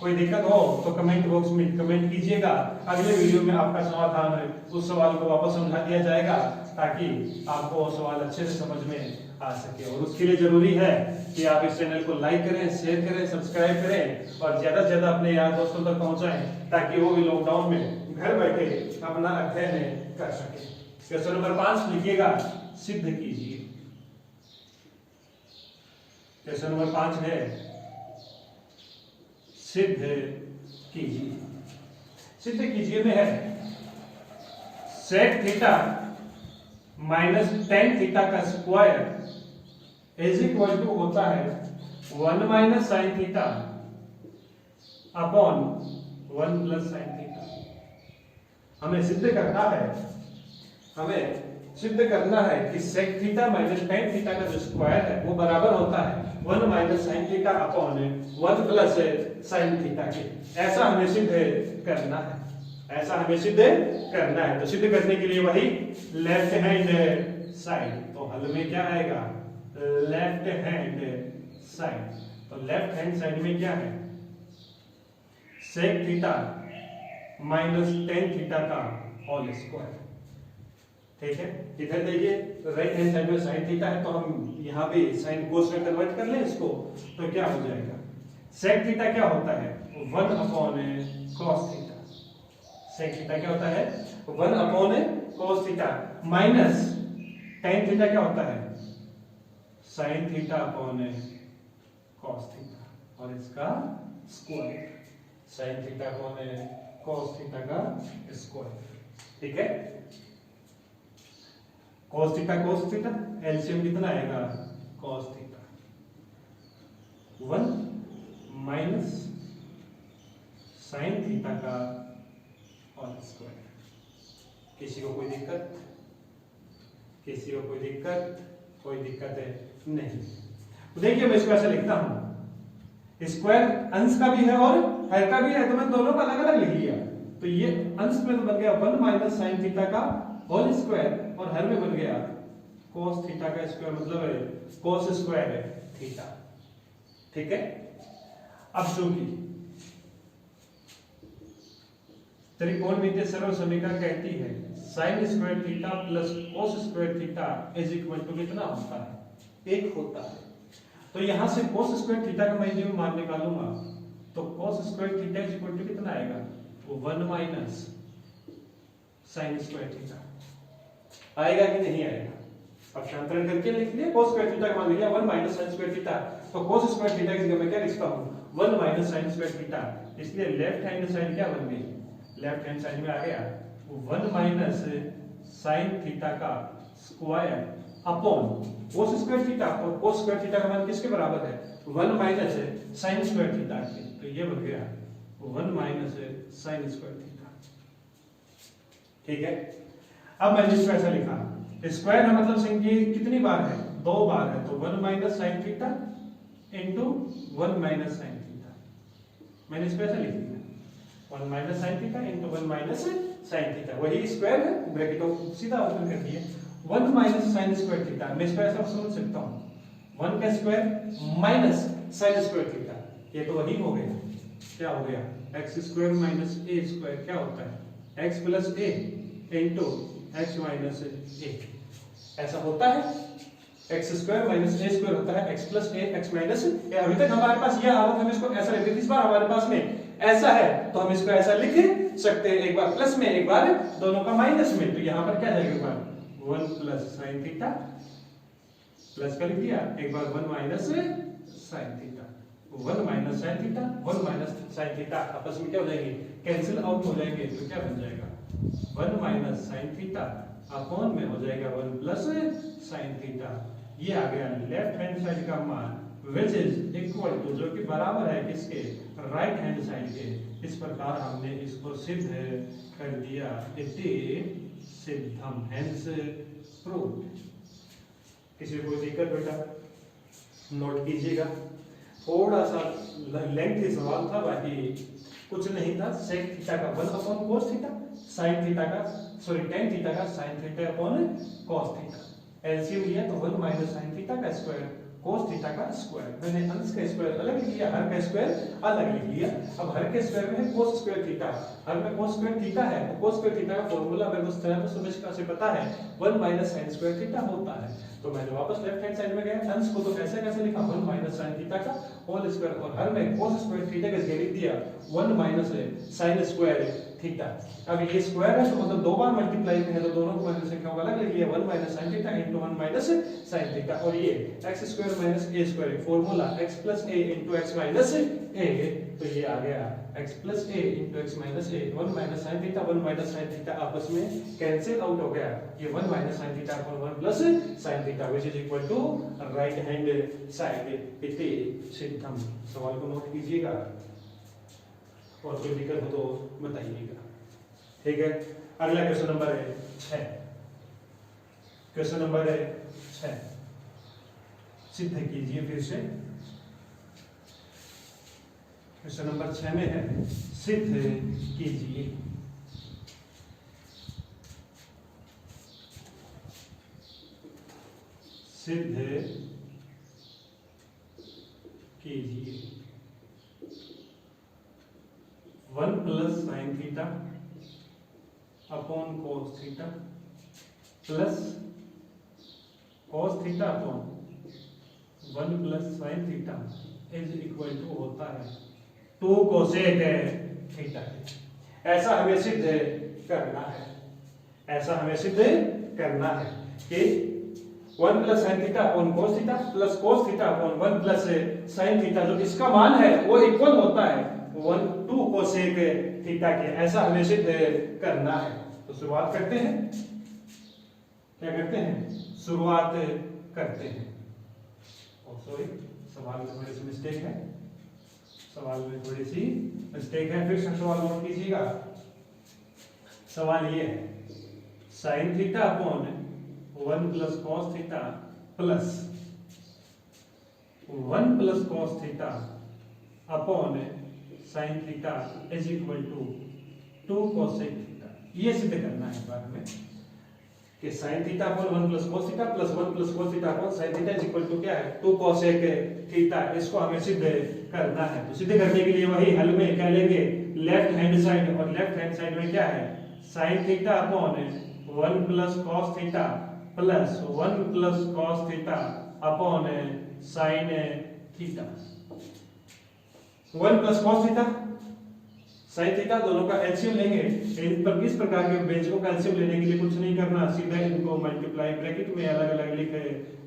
कोई दिक्कत हो तो कमेंट बॉक्स में कमेंट कीजिएगा। अगले वीडियो में आपका समाधान उस सवाल को वापस समझा दिया जाएगा, ताकि आपको वो सवाल अच्छे से समझ में आ सके। और उसके लिए जरूरी है कि आप इस चैनल को लाइक करें, शेयर करें, सब्सक्राइब करें और ज्यादा से ज्यादा अपने यार दोस्तों तक पहुंचाएं, ताकि वो भी लॉकडाउन में घर बैठे अपना अध्ययन कर सके। क्वेश्चन नंबर 5 लिखिएगा, सिद्ध कीजिए। क्वेश्चन नंबर 5 है सिद्ध कीजिए। सिद्ध कीजिए में है sec theta minus tan theta का स्क्वायर इज इक्वल टू होता है 1 minus sin theta upon 1 plus sin theta. हमें सिद्ध करना है कि sec theta minus tan theta का जो स्क्वायर है वो बराबर होता है 1 minus sin theta upon 1 plus sin theta के। ऐसा हमें सिद्ध करना है, ऐसा हमें सिद्ध करना है। तो सिद्ध करने के लिए वही लेफ्ट हैंड साइड, तो हल में क्या आएगा लेफ्ट हैंड साइड। तो लेफ्ट हैंड साइड में क्या है sec theta minus tan theta का होल स्क्वायर। ठीक है, इधर देखिए राइट हैंड साइड में sin थीटा है, तो हम यहाँ पे sin cos में कन्वर्ट कर लें इसको, तो क्या हो जाएगा sec थीटा क्या होता है 1 upon cos theta. sec theta क्या होता है 1 upon cos theta minus tan theta क्या होता है sin theta upon cos theta, और इसका square sin theta upon cos theta का स्क्वायर। ठीक है, cos थीटा एलसीएम कितना आएगा cos theta 1 minus sin theta का होल स्क्वायर। किसी को कोई दिक्कत? कोई दिक्कत है नहीं। तो देखिए मैं इसको ऐसे लिखता हूं, स्क्वायर अंश का भी है और हर का भी है, तो मैं दोनों का अलग अलग लिख लिया। तो ये अंश में तो बन गया 1 माइनस साइन थीटा का होल स्क्वायर, और हर में बन गया कोस थीटा का स्क्वायर, मतलब कोस स्क्वायर थीटा। ठीक है। अब चूंकि त्रिकोणमितीय सरल समीकरण कहती है sine square theta plus cos square theta is equal to कितना होता है, 1 होता है। तो यहां से कोस स्क्वायर थीटा का मैं जो मान निकालूंगा, तो cos square theta is equal to कितना आएगा, वो 1 माइनस साइन स्क्वायर थीटा आएगा कि नहीं आएगा। अब शांतरण करके लिख लिया, कोस स्क्वायर थीटा का मान लिया 1 माइनस साइन स्क्वायर थीटा, तो कोस स्क्वायर थीटा की जगह मैं क्या लिखता हूं, 1 माइनस साइन स्क्वायर थीटा। इसलिए लेफ्ट हैंड साइड क्या बन गई, लेफ्ट हैंड साइड में आ गया 1 माइनस साइन थीटा का स्क्वायर अपॉन कोस स्क्वायर थीटा, और कोस स्क्वायर थीटा का मान किसके बराबर है, 1 माइनस साइन स्क्वायर थीटा के। तो ये बन गया 1 माइनस साइन स्क्वायर थीटा। ठीक है। अब मैंने इसको ऐसा लिखा, स्क्वायर का मतलब संख्या कितनी बार है, 2 बार है, तो 1 minus sine theta into 1 minus sine theta. मैंने इसको ऐसा लिख दिया 1 minus sine theta into 1 minus sine theta, वही स्क्वायर है, ब्रैकेट को सीधा ओपन कर दिया 1 माइनस साइन स्क्वायर थीटा। मैं इसको ऐसा समझ सकता हूं 1 का square minus sine square theta, ये तो वही हो गया, क्या हो गया, x square minus a square क्या होता है, x plus a into x minus ए। ऐसा होता है, x square minus a square होता है एक्स प्लस ए एक्स माइनस ए। अभी तक हमारे पास यह हालत, हम इसको ऐसा लिखते थे, इस बार हमारे पास में ऐसा है तो हम इसको ऐसा लिख सकते हैं, एक बार प्लस में एक बार दोनों का माइनस में। तो यहां पर क्या जाएगा, 1 प्लस साइन थीटा, प्लस कर दिया, एक बार 1 minus sine theta, 1 minus sine theta 1 minus sine theta आपस में क्या हो जाएंगे, कैंसिल आउट हो जाएंगे। तो क्या बन जाएगा 1 माइनस साइन थीटा अपॉन में हो जाएगा 1 प्लस साइन थीटा। ये आ गया लेफ्ट हैंड साइड का मान, which is इक्वल टू, जो कि बराबर है किसके, राइट हैंड साइड के। इस प्रकार हमने इसको सिद्ध कर दिया, इति सिद्धम, हेंस प्रूव्ड। किसी को कोई दिक्कत बेटा नोट कीजिएगा, थोड़ा सा लेंथी सवाल था, बाकी कुछ नहीं था। सेक थीटा का 1 upon cos theta, sign theta का सॉरी टेन थीटा का sign theta upon cos theta. LCM लिया तो 1 माइनस साइन थीटा का स्क्वायर कोस थीटा का स्क्वायर। मैंने अंश का स्क्वायर अलग लिख लिया, हर का स्क्वायर अलग लिख लिया। अब हर के स्क्वायर में है कोस स्क्वायर थीटा, हर में कोस स्क्वायर थीटा है, तो कोस स्क्वायर थीटा का फार्मूला मेरे को समझ से पता है 1 माइनस साइन स्क्वायर थीटा होता है। तो मैंने वापस लेफ्ट हैंड साइड में गया, अंश को तो कैसे कैसे लिखा 1 माइनस साइन थीटा का होल स्क्वायर, और हर में कोस स्क्वायर थीटा का जगह लिख दिया 1 माइनस साइन स्क्वायर थीटा। अब ये स्क्वायर है तो मतलब 2 बार मल्टीप्लाई में है, तो दोनों को मैंने संख्याओं को अलग लिख लिया 1 minus sine theta into 1 minus sine theta. और ये x square minus a square formula x plus a into x minus a, तो ये आ गया x plus a into x minus a. 1 minus sine theta 1 minus sine theta आपस में cancel out हो गया, ये 1 minus sine theta upon 1 plus sine theta which is equal to right hand side इति सिद्धम। सवाल को नोट कीजिएगा और कोई दिक्कत हो तो बताइएगा। ठीक है। अगला क्वेश्चन नंबर है 6। क्वेश्चन नंबर है 6, सिद्ध कीजिए फिर से। क्वेश्चन नंबर 6 में है सिद्ध कीजिए। सिद्ध कीजिए 1 plus sine theta upon cos theta plus cos theta upon 1 plus sine theta is equal to होता है 2 कोसेक थीटा। ऐसा हमें सिद्ध करना है, ऐसा हमें सिद्ध करना है कि 1 plus sine theta upon cos theta plus cos theta upon 1 plus sine theta, जो इसका मान है वो इक्वल होता है 2 कोसेक थीटा के। ऐसा हमें सिद्ध करना है। तो शुरुआत करते हैं, क्या करते हैं, शुरुआत करते हैं। सॉरी, सवाल में थोड़ी सी मिस्टेक है, सवाल में थोड़ी सी मिस्टेक है, फिर से सवाल नोट कीजिएगा। सवाल ये है sine theta upon 1 plus cos theta plus 1 plus cos theta upon sine theta is equal to 2 cosec theta. ये सिद्ध करना है बाद में कि sine theta upon 1 plus cos theta plus 1 plus cos theta upon sine theta is equal to क्या है 2 cosec theta. इसको हमें सिद्ध करना है। तो सिद्ध करने के लिए वही हल में क्या लेंगे, लेफ्ट हैंड साइड, और लेफ्ट हैंड साइड में क्या है sine theta upon 1 plus cos theta plus 1 plus cos theta upon sine theta. 1 plus cos theta sine theta दोनों का एलसीएम लेंगे। इन पर किस प्रकार के व्यंजकों का एलसीएम लेने के लिए कुछ नहीं करना, सीधा इनको मल्टीप्लाई ब्रैकेट में अलग अलग लिख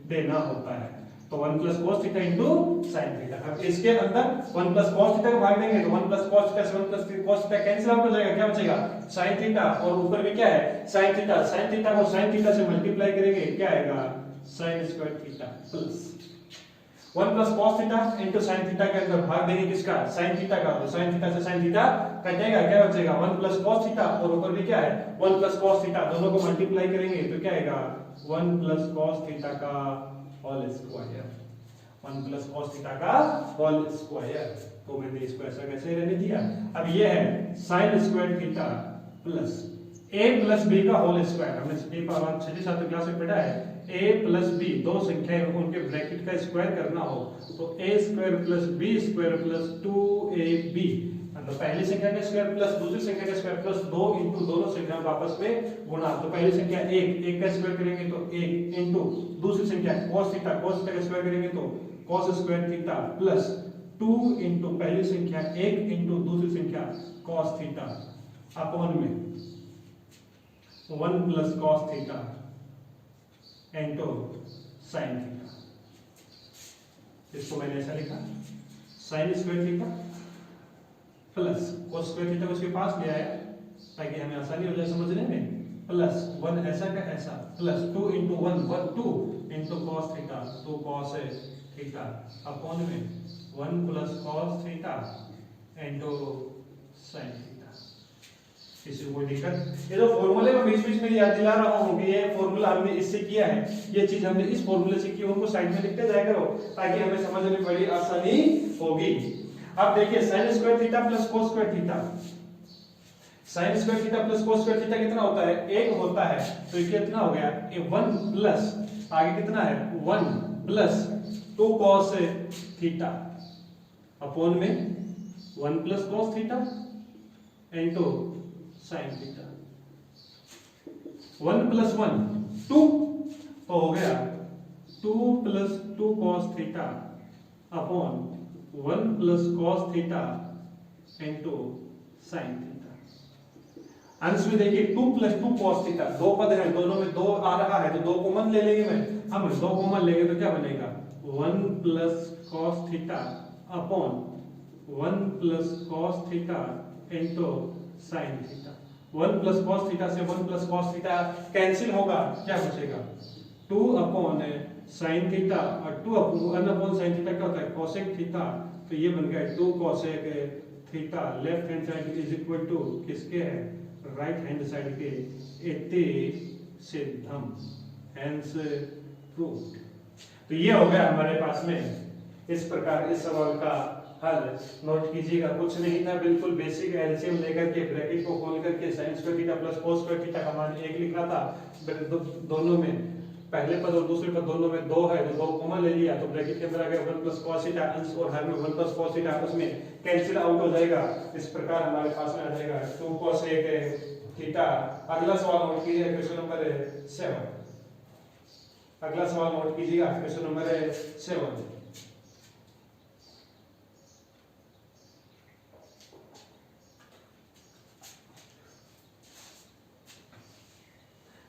देना होता है। तो 1 plus cos theta into sine theta. अब इसके अंदर 1 प्लस कॉस थीटा को भाग देंगे तो 1 प्लस कॉस थीटा से 1 plus cos theta cancel out हो जाएगा, क्या बचेगा साइन थीटा, और ऊपर भी क्या है साइन थीटा। साइन थीटा को साइन थीटा से मल्टीप्लाई करेंगे क्या आएगा sign square theta plus 1 plus cos theta into sine theta के अंदर भाग देंगे किसका साइन थीटा का, तो साइन थीटा से साइन थीटा कटेगा, क्या बचेगा 1 प्लस कॉस थीटा, और ऊपर भी क्या है 1 प्लस कॉस थीटा। दोनों को मल्टीप्लाई करेंगे तो क्या आएगा 1 प्लस कॉस थीटा का whole square, 1 plus cos theta का होल स्क्वायर। तो मैंने इसको ऐसा कैसे रहने दिया। अब ये है sine square theta plus a plus b का होल स्क्वायर। हमने छठी सातवीं क्लास में पढ़ा है a प्लस b दो संख्याएं उनके ब्रैकेट का स्क्वायर करना हो तो a square plus b square plus 2ab, मतलब पहली संख्या का स्क्वायर प्लस दूसरी संख्या का स्क्वायर प्लस 2 इंटू दोनों संख्याओं का आपस में गुणा। तो पहली संख्या 1 का स्क्वायर करेंगे तो 1 इंटू दूसरी संख्या cos थीटा का स्क्वायर करेंगे तो cos square theta plus 2 into पहली संख्या 1 इंटू दूसरी संख्या cos थीटा अपॉन में 1 plus cos theta into sine theta. इसको मैंने ऐसा लिखा sign square theta plus cos square theta को इसके पास ले आया ताकि हमें आसानी हो जाए समझने में, प्लस 1 ऐसा का ऐसा plus 2 into 1 2 into cos theta 2 cos theta upon में 1 plus cos theta into sine theta. किसी को कोई दिक्कत? ये जो फॉर्मूले में बीच बीच में याद दिला रहा हूं कि ये फॉर्मूला हमने इससे किया है, ये चीज हमने इस फॉर्मूले से की, उनको साइड में लिखते जाया करो ताकि हमें समझने में बड़ी आसानी होगी। अब देखिए sign square theta plus cos square theta, sign square theta plus cos square theta कितना होता है 1 होता है, तो ये कितना हो गया ये 1 प्लस आगे कितना है 1 प्लस 2 cos थीटा अपॉन में 1 plus cos theta into sine theta. 1 plus 1 2 तो हो गया 2 plus 2 cos theta upon 1 plus cos theta into sine theta. अंश में देखिए 2 प्लस 2 cos थीटा, दो पद हैं दोनों में 2 आ रहा है तो 2 कॉमन ले लेंगे हम 2 कॉमन लेंगे तो क्या बनेगा 1 plus cos theta upon 1 plus cos theta into sine theta. 1 plus cos theta से 1 प्लस cos थीटा कैंसिल होगा, क्या बचेगा 2 अपॉन साइन थीटा, और 2 अपॉन साइन थीटा क्या होता है cosec थीटा, तो ये बन गया 2 cosec theta. Left hand side is equal to किसके है राइट हैंड साइड के इति सिद्धम, हेंस प्रूव्ड। तो ये हो गया हमारे पास में इस प्रकार इस सवाल का हल। नोट कीजिएगा कुछ नहीं था, बिल्कुल बेसिक एलसीएम लेकर के ब्रैकेट को खोल करके sin square theta plus cos square theta का मान 1 लिखना था। दोनों में पहले पद और दूसरे पद दोनों में 2 है तो 2 कॉमन ले लिया, तो ब्रैकेट के अंदर अगर 1 प्लस cos थीटा अंश और हर में 1 प्लस cos थीटा आपस में कैंसिल आउट हो जाएगा। इस प्रकार हमारे पास में आ जाएगा 2 cos थीटा। अगला सवाल नोट कीजिए क्वेश्चन नंबर 7। अगला सवाल नोट कीजिएगा क्वेश्चन नंबर 7।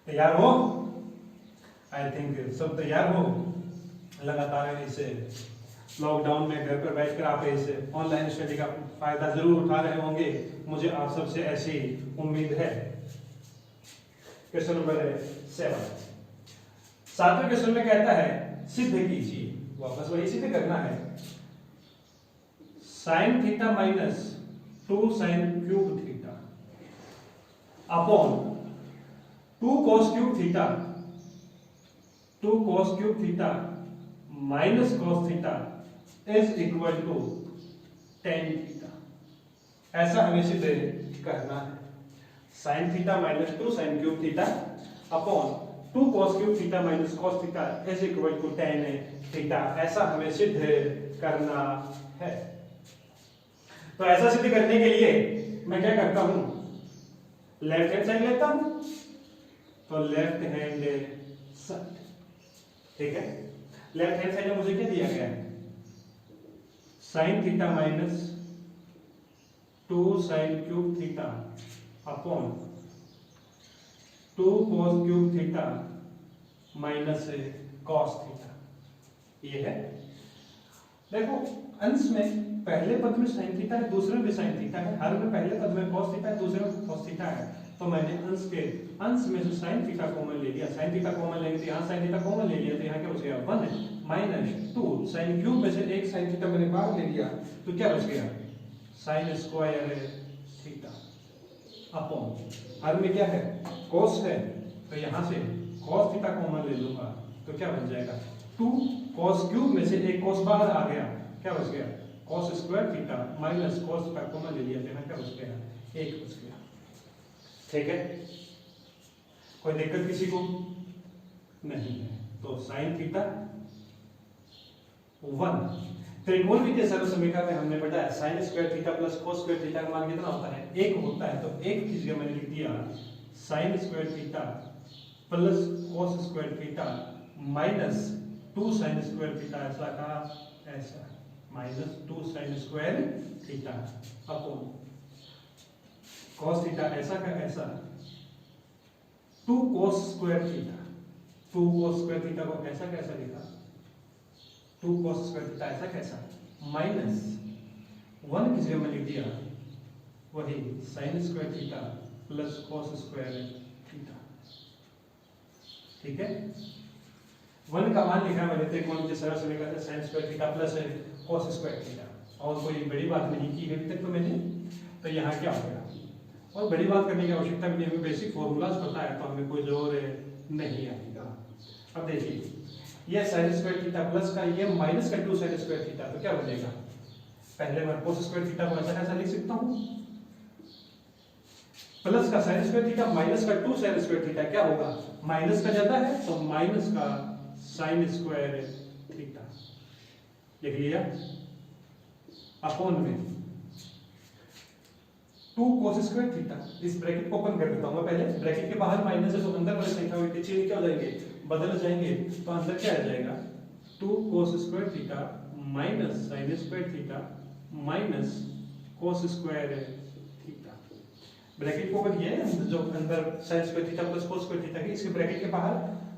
तैयार हो? आई थिंक सब तैयार हो। लगातार इसे लॉकडाउन में घर पर बैठकर आप इस ऑनलाइन स्टडी का फायदा जरूर उठा रहे होंगे, मुझे आप सबसे ऐसी उम्मीद है। क्वेश्चन नंबर 7 7वें क्वेश्चन में कहता है सिद्ध कीजिए, वापस वही सिद्ध करना है sine theta minus 2 sine cube theta upon 2 cos cube theta 2 cos cube theta minus cos theta is equal to tan theta. ऐसा हमें सिद्ध करना है। sin theta minus 2 sin cube theta upon 2 cos cube theta minus cos theta is equal to tan theta. ऐसा हमें सिद्ध करना है। तो ऐसा सिद्ध करने के लिए मैं क्या करता हूं, लेफ्ट हैंड साइड लेता हूं, तो लेफ्ट हैंड साइड, ठीक है। लेफ्ट हैंड साइड में मुझे क्या दिया गया है, sin theta minus 2 sin cube theta upon 2 cos cube theta minus cos theta, ये है। देखो अंश में पहले पद में sin थीटा है, दूसरे में भी sin थीटा है, हर में पहले पद में cos थीटा है, दूसरे में cos थीटा है। तो मैंने अंश में जो sin थीटा कॉमन ले लिया, sin थीटा कॉमन लेंगे तो यहाँ sin थीटा कॉमन ले लिया, तो यहाँ क्या बच गया 1 माइनस 2 sin क्यूब में से एक sin थीटा मैंने बाहर ले लिया, तो क्या बच गया sin square theta upon her में क्या है cos है, तो यहाँ से cos थीटा कॉमन ले लूंगा, तो क्या बन जाएगा 2 cos क्यूब में से एक cos बाहर आ गया, क्या बच गया cos square theta minus cos theta common ले लिया, तो यहाँ क्या बच गया 1 बच गया, ठीक है। कोई दिक्कत किसी को नहीं है। तो sin थीटा 1 त्रिकोणमितीय सरल समीकरण में हमने बताया sin square theta plus cos square theta का मान कितना होता है 1 होता है, तो 1 की जगह मैंने लिख दिया sin square theta plus cos square theta minus 2 sin square theta, ऐसा का ऐसा minus 2 sin square theta upon cos theta ऐसा का ऐसा 2 cos square theta, 2 cos square theta को ऐसा कैसा लिखा 2 cos स्क्वायर थीटा ऐसा कैसा माइनस 1 की जगह में लिख दिया वही sin square theta plus cos square theta, ठीक है। 1 का मान लिखा मैंने त्रिकोणमितीय सरल समीकरण से sin square theta plus cos square theta, और कोई बड़ी बात नहीं की है अभी तक तो मैंने, तो यहाँ क्या हो गया, और बड़ी बात करने की आवश्यकता भी नहीं, हमें बेसिक फॉर्मूलाज पता है, तो हमें कोई जोर नहीं आएगा। अब देखिए ये sin स्क्वायर थीटा प्लस का ये माइनस का 2 sin स्क्वायर थीटा, तो क्या बनेगा, पहले मैं cos स्क्वायर थीटा को ऐसा कैसा लिख सकता हूँ, प्लस का sin स्क्वायर थीटा माइनस का 2 sin स्क्वायर थीटा, क्या होगा माइनस का ज्यादा है तो माइनस का sin स्क्वायर थीटा लिख लिया अपॉन में 2 cos स्क्वायर थीटा। इस ब्रैकेट को ओपन कर देता हूं मैं, पहले ब्रैकेट के बाहर माइनस है तो अंदर वाले संख्या के चिन्ह क्या हो जाएंगे बदल जाएंगे, तो अंदर क्या आ जाएगा 2 cos square theta minus sin square theta minus cos square theta. Bracket को ओपन किया है, जो अंदर sin square theta plus cos square theta है, इसके ब्रैकेट के बाहर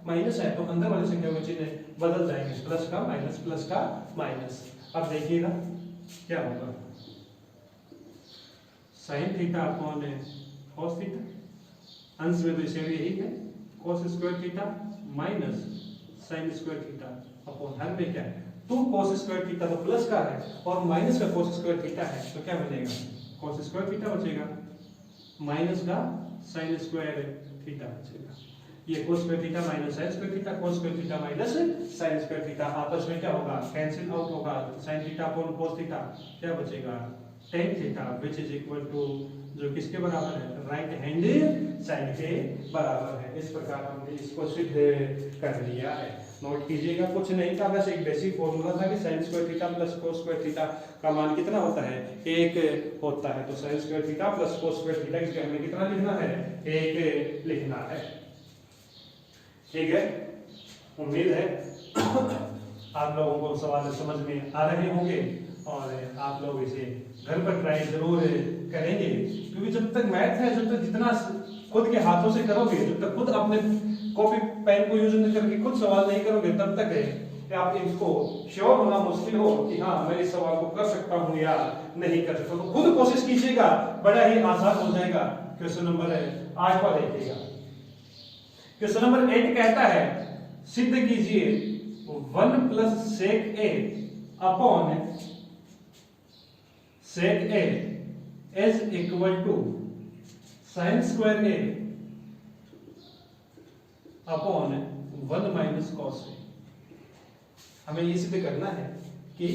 माइनस है तो अंदर वाले संख्या के चिन्ह बदल जाएंगे, प्लस का माइनस। अब देखिएगा क्या होगा sin theta upon cos theta, अंश में तो इसे यही है cos square theta minus sin square theta upon her में क्या है 2 cos स्क्वायर थीटा, तो प्लस का है और माइनस का cos स्क्वायर थीटा है, तो क्या बनेगा cos स्क्वायर थीटा बचेगा माइनस का sin स्क्वायर थीटा बचेगा। ये cos square theta minus sin square theta, cos square theta minus sin square theta, आपस में क्या होगा कैंसिल आउट होगा, sin theta upon cos theta क्या बचेगा tan theta, which is equal to जो किसके बराबर है राइट हैंड साइड के बराबर है। इस प्रकार हमने इसको सिद्ध कर लिया है। नोट कीजिएगा कुछ नहीं था, बस एक बेसिक फॉर्मूला था कि sin square theta plus cos square theta का मान कितना होता है 1 होता है, तो sin square theta plus cos square theta इसके हमें कितना लिखना है 1 लिखना है, ठीक है। उम्मीद है आप लोगों को सवाल समझ में आ रहे होंगे और आप लोग इसे घर पर ट्राई जरूर करेंगे, क्योंकि जब तक मैथ है, जब तक जितना खुद के हाथों से करोगे, जब तक खुद अपने कॉपी पेन को यूज करके खुद सवाल नहीं करोगे, तब तक है कि आप इसको श्योर होना मुश्किल हो कि हाँ मैं इस सवाल को कर सकता हूँ या नहीं कर सकता। तो खुद कोशिश कीजिएगा, बड़ा ही आसान हो जाएगा। क्वेश्चन नंबर 8 पर देखिएगा। क्वेश्चन नंबर 8 कहता है सिद्ध कीजिए 1 प्लस sec a अपॉन sec a is equal to sin square a अपॉन 1 माइनस कॉस ए। हमें ये सिद्ध करना है कि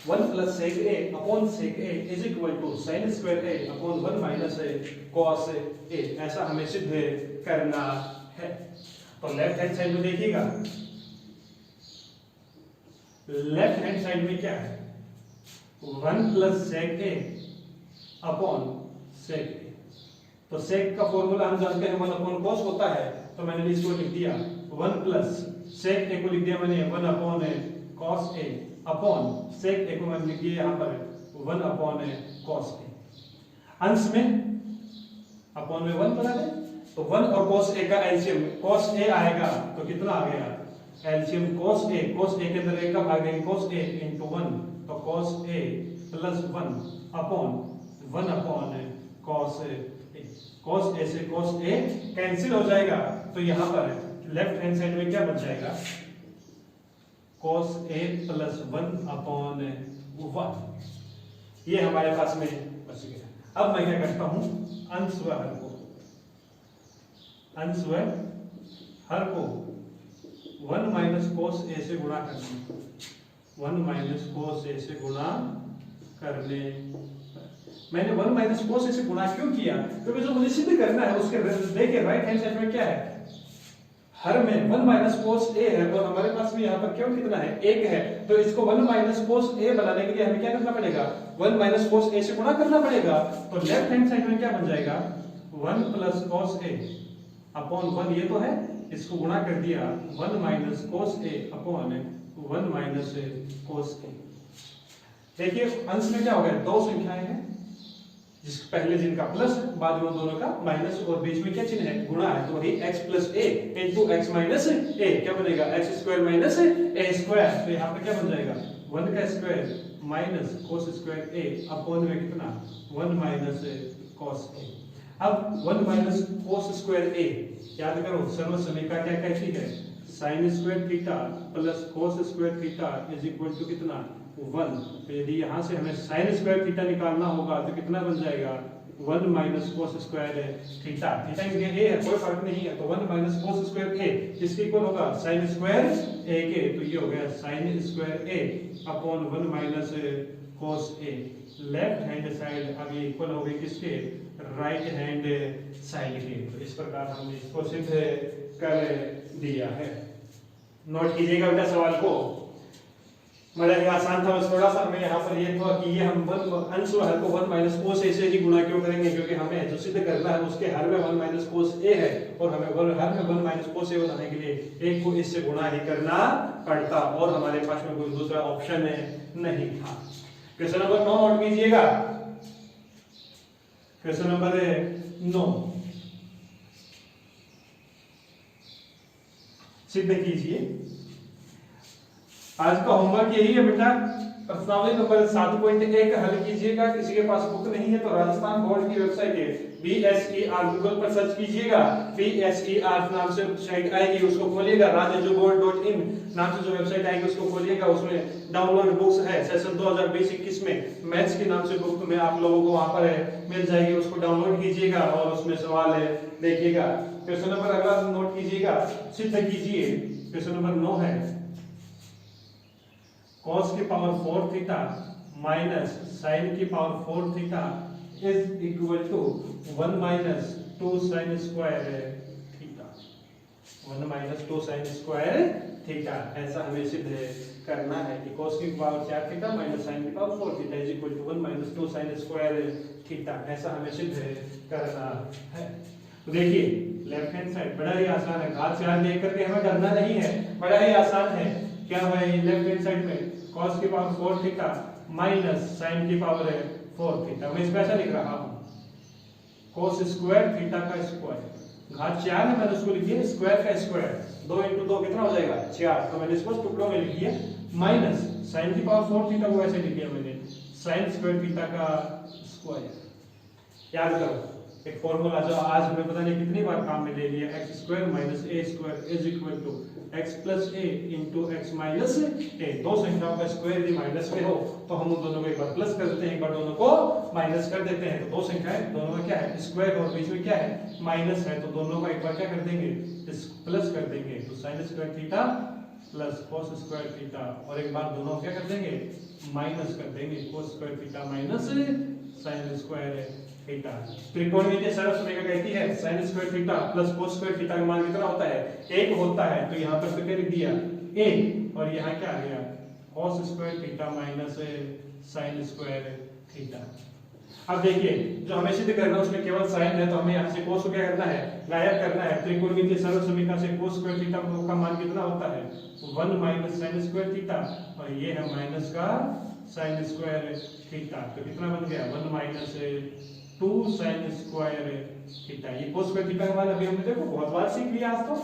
1 plus sec a upon sec a is equal to sine square a upon 1 minus a cos a. ऐसा हमें सिद्ध करना है। तो लेफ्ट हैंड साइड में देखिएगा, लेफ्ट हैंड साइड में क्या है, 1 plus sec a upon sec ए। तो सेक का फॉर्मूला हम जानते हैं 1 अपॉन कॉस होता है, तो मैंने इसको लिख दिया 1 प्लस सेक ए को लिख दिया मैंने 1 upon cos A upon sec ए को मैंने लिख दिया यहाँ पर 1 अपॉन कॉस ए। अंश में अपॉन में 1 बना दे, तो 1 और कॉस ए का एलसीएम कॉस ए आएगा तो कितना आ गया, एलसीएम कॉस ए के अंदर ए का भाग देंगे कॉस ए इंटू 1, तो cos A plus 1 upon 1 upon cos A. Cos ए से कॉस ए कैंसिल हो जाएगा, तो यहां पर लेफ्ट हैंड साइड में क्या बच जाएगा, कॉस ए प्लस 1 अपॉन 1। ये हमारे पास में बच गया। अब मैं क्या करता हूं, अंश व हर को, अंश व हर को 1 माइनस कॉस ए से गुणा करने, 1 माइनस कॉस ए से गुणा करने। मैंने 1 माइनस कॉस ए से गुणा क्यों किया, क्योंकि जो मुझे सिद्ध करना है उसके देखिए राइट हैंड साइड में क्या है, हर में 1 माइनस कोस ए है और हमारे पास में यहाँ पर क्यों कितना है, 1 है। तो इसको 1 माइनस कोस ए बनाने के लिए हमें क्या करना पड़ेगा, 1 माइनस कोस ए से गुणा करना पड़ेगा। तो लेफ्ट हैंड साइड में क्या बन जाएगा, 1 प्लस कोस ए अपॉन 1, ये तो है, इसको गुणा कर दिया 1 माइनस कोस ए अपॉन 1 माइनस कोस ए। देखिए अंश में क्या हो गया, दो संख्याएं हैं, जिस पहले जिनका प्लस बाद में दोनों का माइनस और बीच में क्या चिन्ह है, गुणा है। तो वही x plus a into x minus ए क्या बनेगा, x square minus a square. तो यहाँ पे क्या बन जाएगा, 1 का square minus cos square a upon में कितना 1 माइनस कोस ए। अब 1 माइनस कोस स्क्वायर ए याद करो, सर्वसमीका क्या कहती है, sine square theta plus cos square theta is equal to कितना 1। तो यदि यहाँ से हमें साइन स्क्वायर थीटा निकालना होगा तो कितना बन जाएगा, 1 minus cos square theta. Theta a है, कोई फर्क नहीं है, तो 1 माइनस कोस स्क्वायर ए किसके इक्वल होगा, साइन स्क्वायर ए के। तो ये हो गया sine square a upon 1 minus cos A. Left hand side अब ये इक्वल हो गई किसके, राइट हैंड साइड के। तो इस प्रकार हमने इसको सिद्ध कर दिया है। नोट कीजिएगा बेटा सवाल को, बड़ा ही आसान था, बस थोड़ा सा हमें यहाँ पर ये था कि ये हम अंश और हर को 1 माइनस कोस ए से ही गुणा क्यों करेंगे, क्योंकि हमें जो सिद्ध करना है उसके हर में 1 माइनस कोस ए है और हमें हर में 1 माइनस कोस ए बनाने के लिए एक को इससे गुणा ही करना पड़ता और हमारे पास में कोई दूसरा ऑप्शन नहीं था। क्वेश्चन नंबर 9 नोट कीजिएगा, क्वेश्चन नंबर 9 सिद्ध कीजिए। आज का होमवर्क यही है बेटा, प्रश्नावली नंबर 7.1 हल कीजिएगा। किसी के पास बुक नहीं है तो राजस्थान बोर्ड की वेबसाइट है BSER, गूगल पर सर्च कीजिएगा, BSER नाम से साइट आएगी, उसको खोलिएगा, rajajubord.in नाम से जो वेबसाइट आएगी उसको खोलिएगा, उसमें डाउनलोड बुक्स है सेशन 2020-21 में मैथ्स के नाम से बुक में आप लोगों को वहां पर मिल जाएगी, उसको डाउनलोड कीजिएगा और उसमें सवाल देखिएगा। क्वेश्चन नंबर अगला नोट कीजिएगा, सिद्ध कीजिए। क्वेश्चन नंबर 9 है, cos की पावर 4 थीटा माइनस साइन की power 4 theta is equal to 1 minus 2 sine square theta, 1 minus 2 sine square theta. ऐसा हमें सिद्ध करना है कि cos की पावर 4 थीटा माइनस साइन की power 4 theta is equal to 1 minus 2 sine square theta. ऐसा हमें सिद्ध करना है। तो देखिए लेफ्ट हैंड साइड बड़ा ही आसान है, घात 4 देख करके हमें करना नहीं है, बड़ा ही आसान है। क्या है लेफ्ट हैंड साइड में cos की पावर 4 थीटा माइनस sin की पावर 4 थीटा। मैं इसको ऐसा लिख रहा हूं, cos स्क्वायर थीटा का स्क्वायर, घात 4 है, मैंने उसको लिख दिया स्क्वायर का स्क्वायर, 2 into 2 कितना हो जाएगा 4, तो मैंने इसको टुकड़ों में लिख दिया, माइनस sin की पावर 4 थीटा को ऐसे लिख दिया मैंने sin स्क्वायर थीटा का स्क्वायर। याद करो एक फॉर्मूला जो आज हमें पता नहीं कितनी बार काम में ले लिया, x square minus a square is equal to x plus a into x minus a. दो संख्याओं का स्क्वायर यदि माइनस में हो तो हम उन दोनों को एक बार प्लस कर देते हैं, एक बार दोनों को माइनस कर देते हैं। तो दो संख्याएं दोनों में क्या है स्क्वायर और बीच में क्या है माइनस है, तो दोनों का एक बार क्या कर देंगे प्लस कर देंगे। तो sign square theta plus cos square theta, और एक बार दोनों क्या कर देंगे माइनस कर देंगे, कोस square theta minus sine square theta. त्रिकोणमितीय सरल समीकरण कहती है sin square theta plus cos square theta का मान कितना होता है 1 होता है। तो यहाँ पर क्या लिख दिया 1, और यहाँ क्या आ गया cos square theta minus sin square theta. अब देखिए जो हमें सिद्ध करना है उसमें केवल sin है, तो हमें यहाँ से cos को क्या करना है गायब करना है। त्रिकोणमितीय सरल समीकरण से cos स्क्वायर थीटा का मान कितना होता है 1 माइनस sin स्क्वायर थीटा, और ये है माइनस का sin स्क्वायर थीटा। तो कितना बन गया 1 माइनस 2 sin स्क्वायर थीटा। ये cos स्क्वायर थीटा का मान अभी हमने देखो बहुत बार सीख लिया आज। तो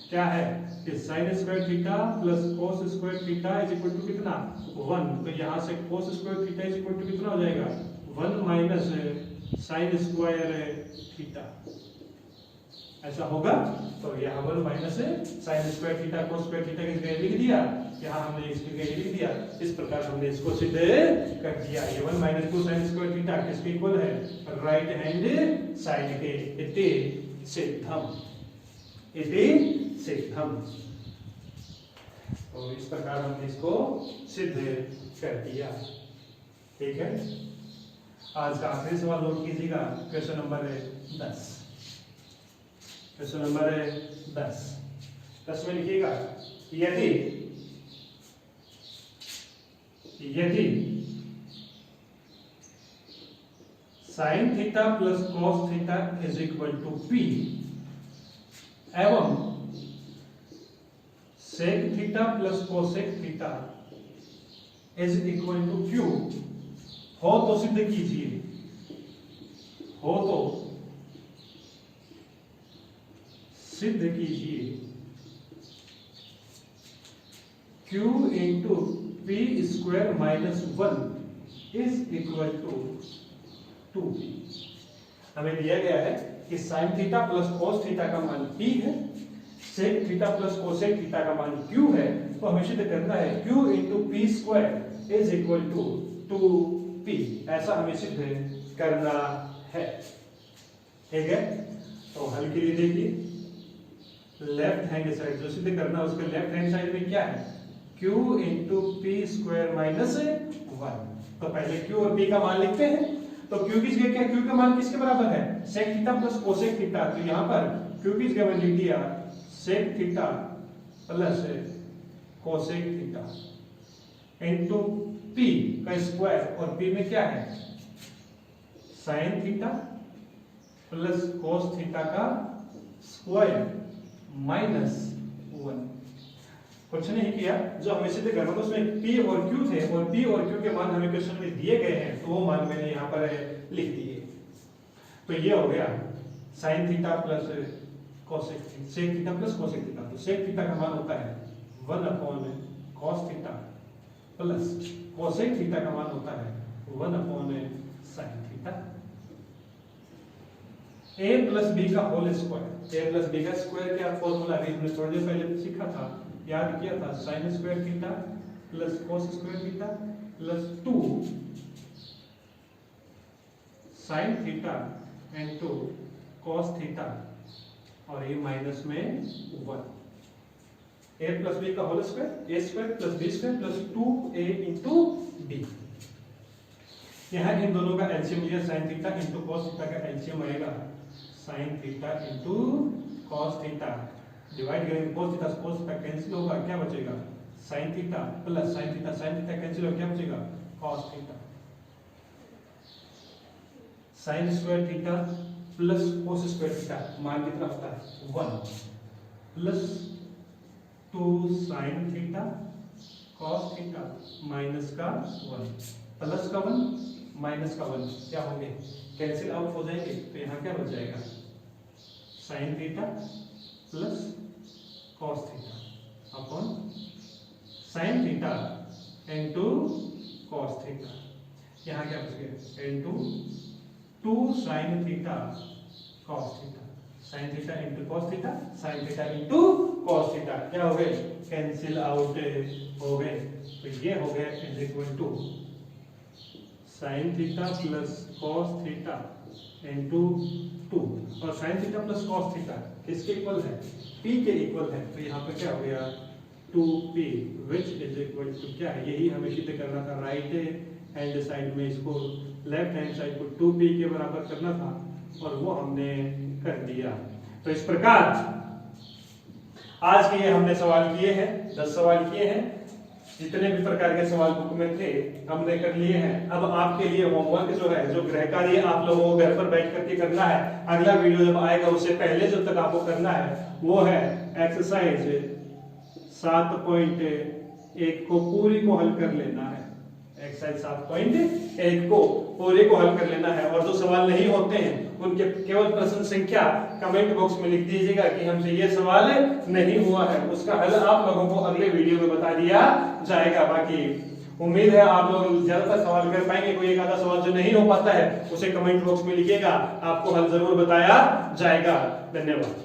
क्या है कि sin square theta plus cos square theta is equal to कितना 1। तो यहाँ से cos square theta is equal to कितना हो जाएगा 1 माइनस sin स्क्वायर थीटा, ऐसा होगा। तो यहाँ 1 minus sin square theta cos square theta की जगह लिख दिया, यहाँ हमने इसकी जगह लिख दिया। इस प्रकार हमने इसको सिद्ध कर दिया। ये 1 माइनस 2 sin स्क्वायर थीटा किसके इक्वल है राइट हैंड साइड के। इति सिद्धम, इति सिद्धम। तो इस प्रकार हमने इसको सिद्ध कर दिया। ठीक है, आज का आखिरी सवाल नोट कीजिएगा, क्वेश्चन नंबर 10। क्वेश्चन नंबर 10 में लिखिएगा यदि sin theta plus cos theta is equal to p एवं sec theta plus cosec theta is equal to q हो तो सिद्ध कीजिए, हो तो सिद्ध कीजिए q into p square minus 1 is equal to 2p। हमें दिया गया है कि sin theta plus cos theta का मान p है, sec theta plus cosec theta का मान q है। तो हमें सिद्ध करना है q into p square is equal to 2p, ऐसा हमें सिद्ध करना है। ठीक है, तो हल के लिए देखिए लेफ्ट हैंड साइड जो सिद्ध करना है उसके लेफ्ट हैंड साइड में क्या है q into p square minus 1। तो पहले q और p का मान लिखते हैं। तो q की जगह क्या, q का मान किसके बराबर है sec theta plus cosec theta. तो यहाँ पर q की जगह मैंने लिख दिया sec theta plus cosec theta into p का स्क्वायर, और p में क्या है sin theta plus cos theta का स्क्वायर माइनस 1। कुछ नहीं किया, जो हमें सिद्ध करना था उसमें p और q थे, और p और q के मान हमें क्वेश्चन में दिए गए हैं, तो वो मान मैंने यहाँ पर लिख दिए। तो ये हो गया sin theta plus cosec theta, sec theta plus cosec theta. तो sec थीटा का मान होता है 1 upon cos theta plus cosec theta का मान होता है 1 upon sin theta. a plus b का whole square, a plus b का स्क्वायर क्या फॉर्मूला अभी हमने थोड़ी देर पहले सीखा था, याद किया था sin square theta plus cos square theta plus 2 sin theta into cos theta, और ये माइनस में 1। a प्लस b का whole square, a square plus b square plus 2a into b। यहाँ इन दोनों का एलसीएम लिया sin theta into cos theta का एलसीएम आएगा sin theta into cos theta, divide करेंगे cos थीटा से cos थीटा कैंसिल होगा, क्या बचेगा sin theta plus sin theta cancel होगा, क्या बचेगा cos theta. sin square theta plus cos square theta मान कितना होता है 1 plus 2 sin theta cos theta minus का 1 प्लस का 1 माइनस का 1 क्या होंगे कैंसिल आउट हो जाएंगे। तो यहाँ क्या बच जाएगा sin theta plus cos theta upon sin theta into cos theta. यहाँ क्या बच गया into 2 sin theta cos theta, sin theta into cos theta, sin theta into cos theta, क्या हो गए, कैंसिल आउट हो गए। तो ये हो गया is equal to sin theta plus cos theta into 2, और sin theta plus cos theta किसके इक्वल है, p के इक्वल है। तो यहाँ पे क्या हो गया 2p which is equal to क्या है, यही हमें सिद्ध करना था, राइट हैंड साइड में इसको लेफ्ट हैंड साइड को 2p के बराबर करना था और वो हमने कर दिया। तो इस प्रकार आज के ये हमने सवाल किए हैं, 10 सवाल किए हैं, जितने भी प्रकार के सवाल बुक में थे हमने कर लिए हैं। अब आपके लिए होमवर्क जो है, जो गृह कार्य आप लोगों को घर पर बैठ करके करना है, अगला वीडियो जब आएगा उससे पहले जब तक आपको करना है वो है एक्सरसाइज 7.1 को पूरी को हल कर लेना है। एक्सरसाइज 7.1 को पूरे को हल कर लेना है, और जो सवाल नहीं होते हैं उनके केवल प्रश्न संख्या कमेंट बॉक्स में लिख दीजिएगा कि हमसे ये सवाल नहीं हुआ है, उसका हल आप लोगों को अगले वीडियो में बता दिया जाएगा। बाकी उम्मीद है आप लोग ज्यादातर सवाल कर पाएंगे, कोई एक आधा सवाल जो नहीं हो पाता है उसे कमेंट बॉक्स में लिखिएगा, आपको हल जरूर बताया जाएगा। धन्यवाद।